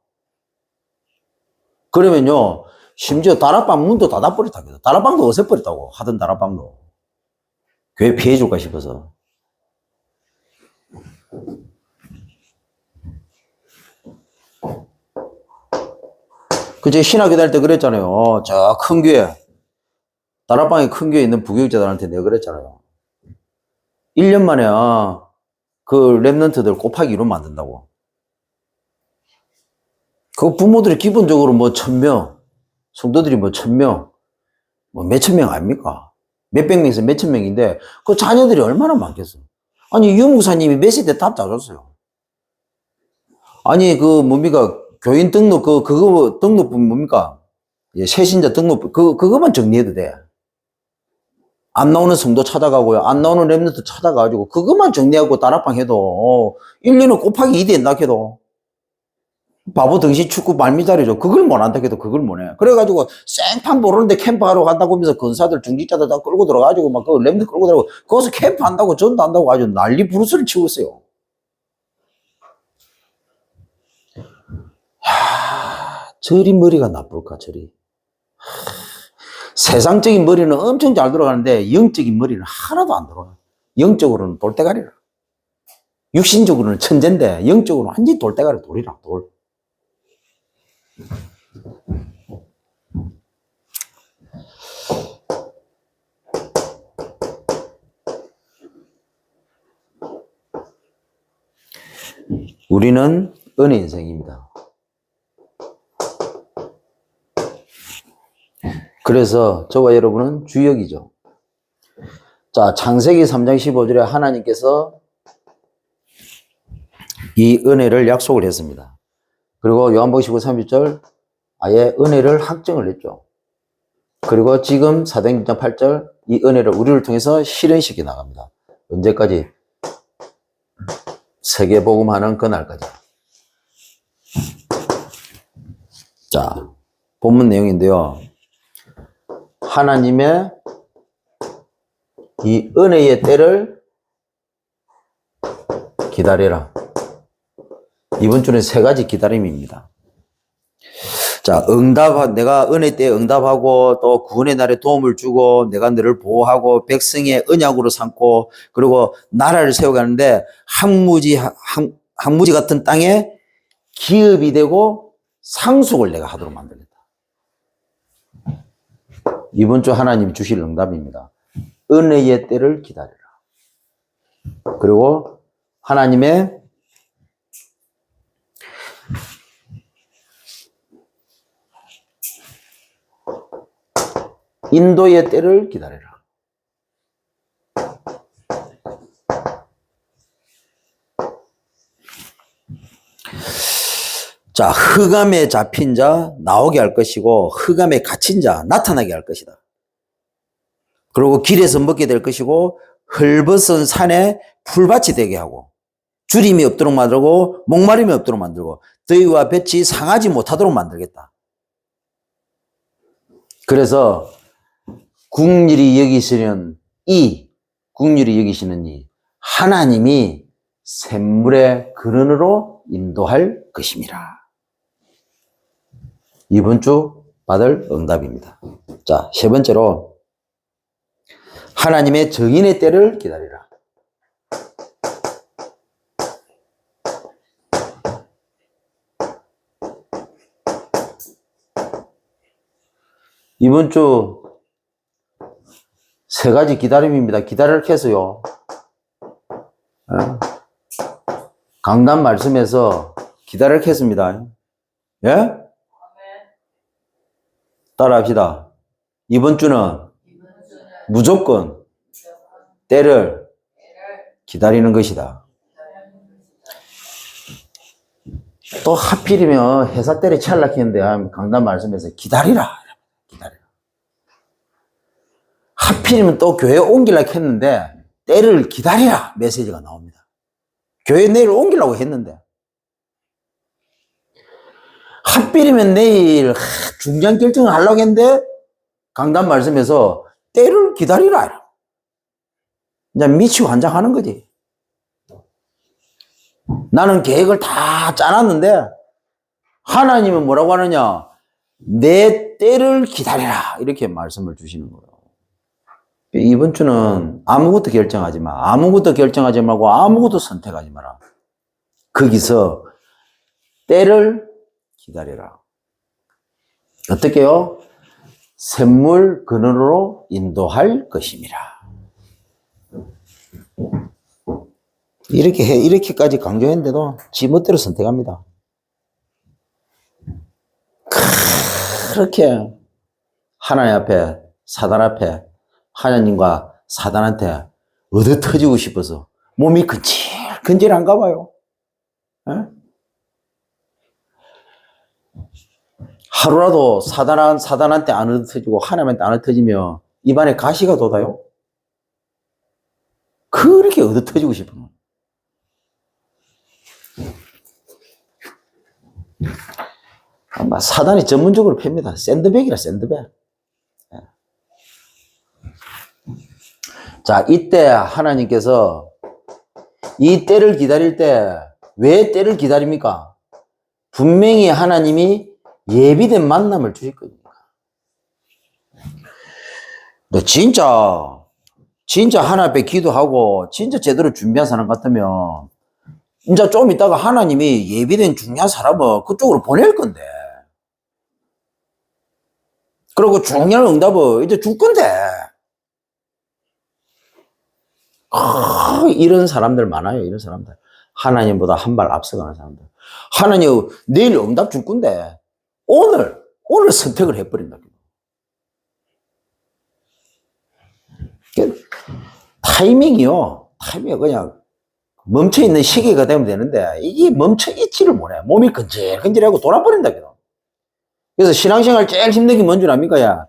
그러면요 심지어 다락방 문도 닫아버렸다거든. 다락방도 없애버렸다고. 하던 다락방도 교회 피해줄까 싶어서. 그제 신학교 다닐 때 그랬잖아요. 저 큰 교회, 다락방에 큰 교회에 있는 부교육자들한테 내가 그랬잖아요. 1년 만에 그 랩런트들 곱하기 2로 만든다고. 그 부모들이 기본적으로 뭐 1000명, 성도들이 뭐 1000명, 뭐 몇천 명 아닙니까? 몇백 명에서 몇천 명인데 그 자녀들이 얼마나 많겠어. 아니 유 목사님이 메시지 때 답 다 줬어요. 아니 그 뭡니까 교인 등록 그거 등록부 뭡니까? 예, 새신자 등록부 그거만 정리해도 돼. 안 나오는 성도 찾아가고요. 안 나오는 랩런트 찾아가가지고 그것만 정리하고 다락방 해도 1년은 곱하기 2 된다 해도 바보 등신 축구 말미잘이죠. 그걸 못한다 해도 그걸 못해. 그래가지고 생판 모르는데 캠프하러 간다고 하면서 건사들 중직자들 다 끌고 들어가지고 막 그 랩런트 끌고 들어가고 거기서 캠프 한다고 전도 한다고 아주 난리 부르스를 치고 있어요. 저리 머리가 나쁠까 저리. 세상적인 머리는 엄청 잘 돌아가는데 영적인 머리는 하나도 안 돌아가. 영적으로는 돌대가리라. 육신적으로는 천재인데 영적으로는 완전히 돌대가리 돌이라 돌. 우리는 은혜 인생입니다. 그래서 저와 여러분은 주역이죠. 자, 창세기 3장 15절에 하나님께서 이 은혜를 약속을 했습니다. 그리고 요한복음 19, 30절 아예 은혜를 확정을 했죠. 그리고 지금 사도행전 8절 이 은혜를 우리를 통해서 실현시켜 나갑니다. 언제까지? 세계복음하는 그날까지. 자, 본문 내용인데요. 하나님의 이 은혜의 때를 기다려라. 이번 주는 세 가지 기다림입니다. 자, 내가 은혜 때에 응답하고 또 구원의 날에 도움을 주고 내가 너를 보호하고 백성의 언약으로 삼고 그리고 나라를 세워가는데 항무지 같은 땅에 기업이 되고 상속을 내가 하도록 만들겠다. 이번 주 하나님이 주실 응답입니다. 은혜의 때를 기다려라. 그리고 하나님의 인도의 때를 기다려라. 자, 흑암에 잡힌 자 나오게 할 것이고 흑암에 갇힌 자 나타나게 할 것이다. 그리고 길에서 먹게 될 것이고 헐벗은 산에 풀밭이 되게 하고 주림이 없도록 만들고 목마름이 없도록 만들고 더위와 볕이 상하지 못하도록 만들겠다. 그래서 국률이 여기시는 이 하나님이 샘물의 근원으로 인도할 것임이라. 이번 주 받을 응답입니다. 자, 세 번째로 하나님의 정인의 때를 기다리라. 이번 주 세 가지 기다림입니다. 기다리라 해서요. 강단 말씀에서 기다리라 했습니다. 예? 따라합시다. 이번 주는 무조건 때를 기다리는 것이다. 또 하필이면 회사 때를 찰락했는데 강단 말씀에서 기다리라. 하필이면 또 교회 옮기려고 했는데 때를 기다리라 메시지가 나옵니다. 교회 내일 옮기려고 했는데 하필이면 내일 중간 결정을 하려고 했는데 강단 말씀에서 때를 기다리라. 이제 미치고 환장하는 거지. 나는 계획을 다 짜놨는데 하나님은 뭐라고 하느냐? 내 때를 기다리라. 이렇게 말씀을 주시는 거예요. 이번 주는 아무것도 결정하지 마. 아무것도 결정하지 말고 아무것도 선택하지 마라. 거기서 때를 기다려라. 어떻게요? 샘물 근원으로 인도할 것임이라. 이렇게까지 강조했는데도 지멋대로 선택합니다. 그렇게 하나님 앞에, 사단 앞에, 하나님과 사단한테 얻어 터지고 싶어서 몸이 근질근질한가 봐요. 에? 하루라도 사단한테 안 얻어 터지고 하나님한테 안 얻어 터지면 입안에 가시가 돋아요. 그렇게 얻어 터지고 싶어요. 아마 사단이 전문적으로 팹니다. 샌드백이라 샌드백. 자, 이때 하나님께서 이 때를 기다릴 때 왜 때를 기다립니까? 분명히 하나님이 예비된 만남을 주실 거니까. 진짜 하나님 앞에 기도하고 진짜 제대로 준비한 사람 같으면 이제 좀 있다가 하나님이 예비된 중요한 사람을 그쪽으로 보낼 건데. 그리고 중요한 응답을 이제 줄 건데. 이런 사람들 많아요. 이런 사람들. 하나님보다 한 발 앞서가는 사람들. 하나님 내일 응답 줄 건데 오늘 선택을 해버린다. 타이밍이요. 그냥 멈춰있는 시기가 되면 되는데 이게 멈춰있지를 못해. 몸이 근질근질하고 돌아버린다. 그래서 신앙생활 제일 힘든 게 뭔 줄 압니까? 야,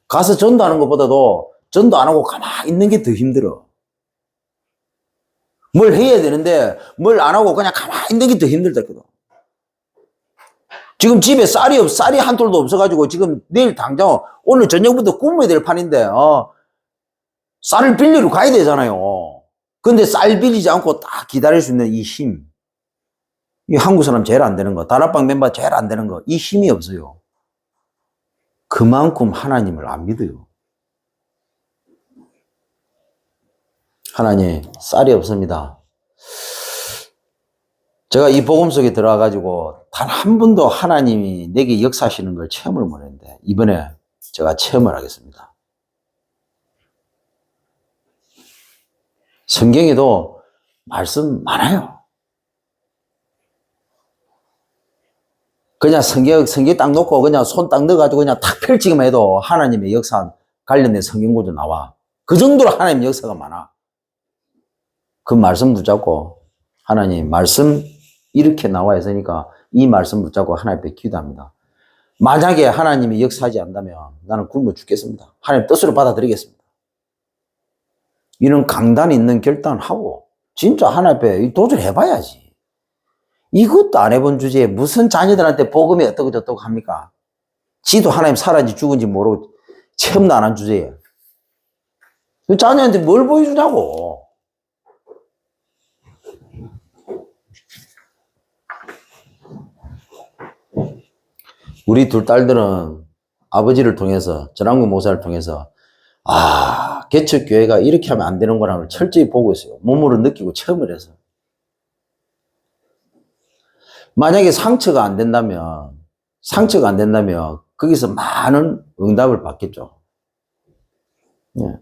가서 전도하는 것보다도 전도 안 하고 가만히 있는 게 더 힘들어. 뭘 해야 되는데 뭘 안 하고 그냥 가만히 있는 게 더 힘들다. 지금 집에 쌀이 한 톨도 없어가지고 지금 내일 당장 오늘 저녁부터 굶어야 될 판인데, 쌀을 빌리러 가야 되잖아요. 근데 쌀 빌리지 않고 딱 기다릴 수 있는 이 힘. 이 한국 사람 제일 안 되는 거, 다락방 멤버 제일 안 되는 거, 이 힘이 없어요. 그만큼 하나님을 안 믿어요. 하나님, 쌀이 없습니다. 제가 이 복음 속에 들어와가지고 단 한 번도 하나님이 내게 역사하시는 걸 체험을 못했는데, 이번에 제가 체험을 하겠습니다. 성경에도 말씀 많아요. 그냥 성경 딱 놓고 그냥 손 딱 넣어가지고 그냥 탁 펼치기만 해도 하나님의 역사 관련된 성경 구조 나와. 그 정도로 하나님 역사가 많아. 그 말씀 붙잡고 하나님 말씀 이렇게 나와 있으니까 이 말씀 붙잡고 하나님 앞에 기도합니다. 만약에 하나님이 역사하지 않는다면 나는 굶어 죽겠습니다. 하나님 뜻으로 받아들이겠습니다. 이런 강단 있는 결단하고 진짜 하나님 앞에 도전을 해봐야지. 이것도 안 해본 주제에 무슨 자녀들한테 복음이 어떻고 저떻고 합니까? 지도 하나님 살아인지 죽은지 모르고 체험도 안 한 주제에 그 자녀한테 뭘 보여주냐고. 우리 둘 딸들은 아버지를 통해서 전학무 목사를 통해서 개척교회가 이렇게 하면 안 되는 거라는 걸 철저히 보고 있어요. 몸으로 느끼고 체험을 해서. 만약에 상처가 안 된다면 거기서 많은 응답을 받겠죠. 예.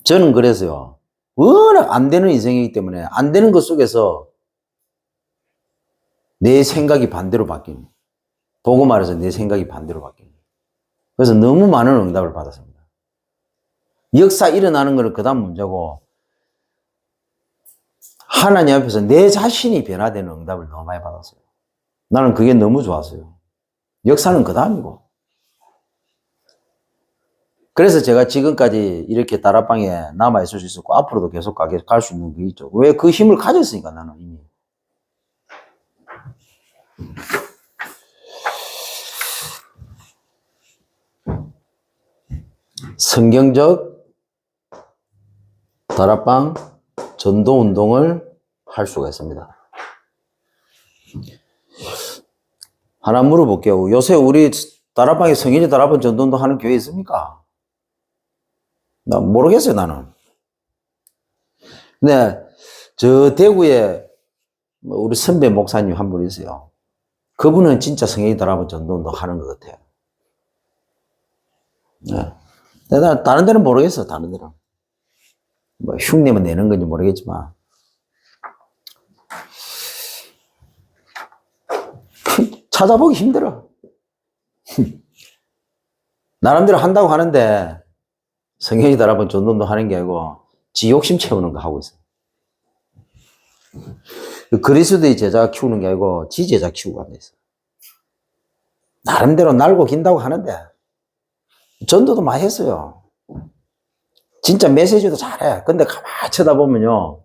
저는 그래서요. 워낙 안 되는 인생이기 때문에 안 되는 것 속에서 내 생각이 반대로 바뀌는. 보고 말해서 내 생각이 반대로 바뀌는. 그래서 너무 많은 응답을 받았습니다. 역사 일어나는 거는 그 다음 문제고 하나님 앞에서 내 자신이 변화되는 응답을 너무 많이 받았어요. 나는 그게 너무 좋았어요. 역사는 그 다음이고. 그래서 제가 지금까지 이렇게 다락방에 남아있을 수 있었고 앞으로도 계속 갈 수 있는 게 있죠. 왜? 그 힘을 가졌으니까 나는 이미. 성경적 다락방 전도 운동을 할 수가 있습니다. 하나 물어볼게요. 요새 우리 다락방에 성인이 다락방 전도 운동 하는 교회 있습니까? 나 모르겠어요, 나는. 근데 저 대구에 우리 선배 목사님 한 분 있어요. 그분은 진짜 성인이 다락방 전도 운동 하는 것 같아요. 네. 나 다른 데는 모르겠어, 다른 데는. 뭐 흉내만 내는 건지 모르겠지만. 찾아보기 힘들어. 나름대로 한다고 하는데 성현이 다락방 전도운동 하는 게 아니고 지 욕심 채우는 거 하고 있어. 그리스도의 제자 키우는 게 아니고 지 제자 키우고 앉아 있어. 나름대로 날고 긴다고 하는데 전도도 많이 했어요. 진짜 메시지도 잘해. 근데 가만히 쳐다보면요.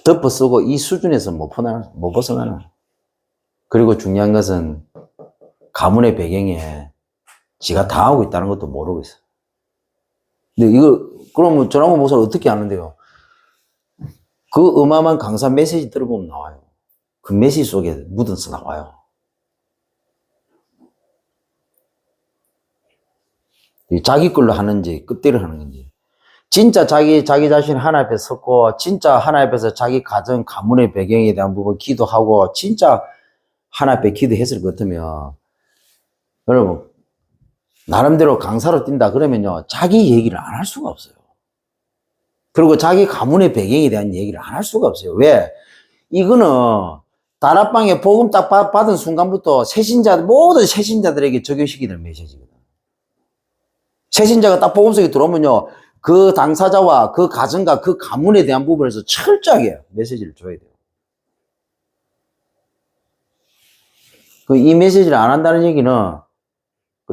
덮어 쓰고 이 수준에서 못 벗어나는. 그리고 중요한 것은 가문의 배경에 지가 당하고 있다는 것도 모르고 있어. 근데 그러면 전학무 목사를 어떻게 하는데요? 그 어마어마한 강사 메시지 들어보면 나와요. 그 메시지 속에 묻어서 나와요. 자기 걸로 하는지, 끝대로 하는 건지. 진짜 자기 자신 하나 앞에 섰고, 진짜 하나 앞에서 자기 가문의 배경에 대한 부분 기도하고, 진짜 하나 앞에 기도했을 것 같으면, 여러분, 나름대로 강사로 뛴다 그러면요, 자기 얘기를 안 할 수가 없어요. 그리고 자기 가문의 배경에 대한 얘기를 안 할 수가 없어요. 왜? 이거는 다락방에 복음 딱 받은 순간부터 모든 새신자들에게 적용시키는 메시지거든. 새신자가 딱 복음 속에 들어오면요, 그 당사자와 그 가정과 그 가문에 대한 부분에서 철저하게 메시지를 줘야 돼요. 이 메시지를 안 한다는 얘기는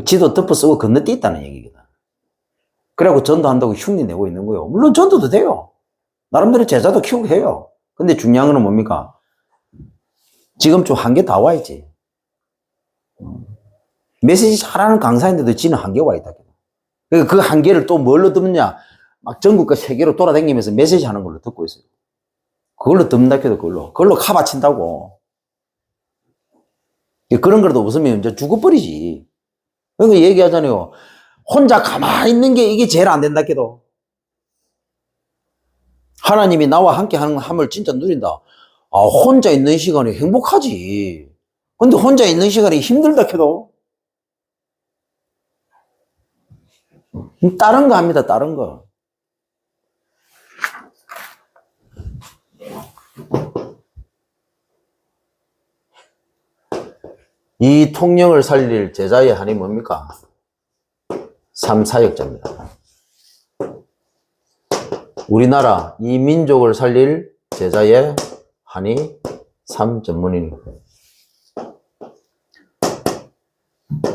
지도 덮어 쓰고 건너뛰었다는 얘기거든. 그래갖고 전도한다고 흉내 내고 있는 거예요. 물론 전도도 돼요. 나름대로 제자도 키우고 해요. 근데 중요한 건 뭡니까? 지금 좀 한계 다 와있지. 메시지 잘하는 강사인데도 지는 한계가 와 있다. 그러니까 그 한계를 또 뭘로 듣느냐? 막 전국과 세계로 돌아다니면서 메시지 하는 걸로 듣고 있어요. 그걸로 듣는다 해도 그걸로 카바친다고. 그런 거라도 웃으면 이제 죽어버리지. 그러니까 얘기하잖아요. 혼자 가만히 있는 게 이게 제일 안 된다 해도. 하나님이 나와 함께 함을 진짜 누린다. 아, 혼자 있는 시간이 행복하지. 근데 혼자 있는 시간이 힘들다 해도. 다른 거 합니다, 다른 거. 이 통영을 살릴 제자의 한이 뭡니까? 삼사역자입니다. 우리나라 이 민족을 살릴 제자의 한이 삼전문입니다.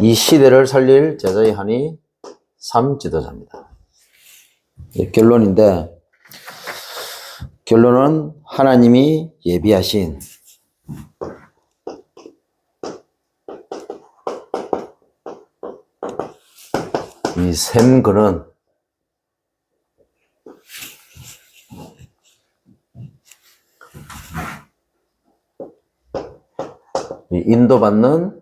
이 시대를 살릴 제자의 한이 삼지도자입니다. 결론인데, 결론은 하나님이 예비하신 이 샘그는 이 인도받는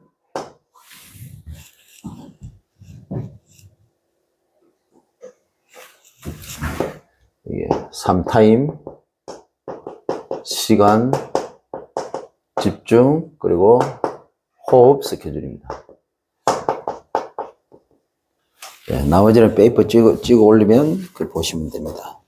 이게 3타임 시간, 집중, 그리고 호흡 스케줄입니다. 네, 나머지는 페이퍼 찍어 올리면 그걸 보시면 됩니다.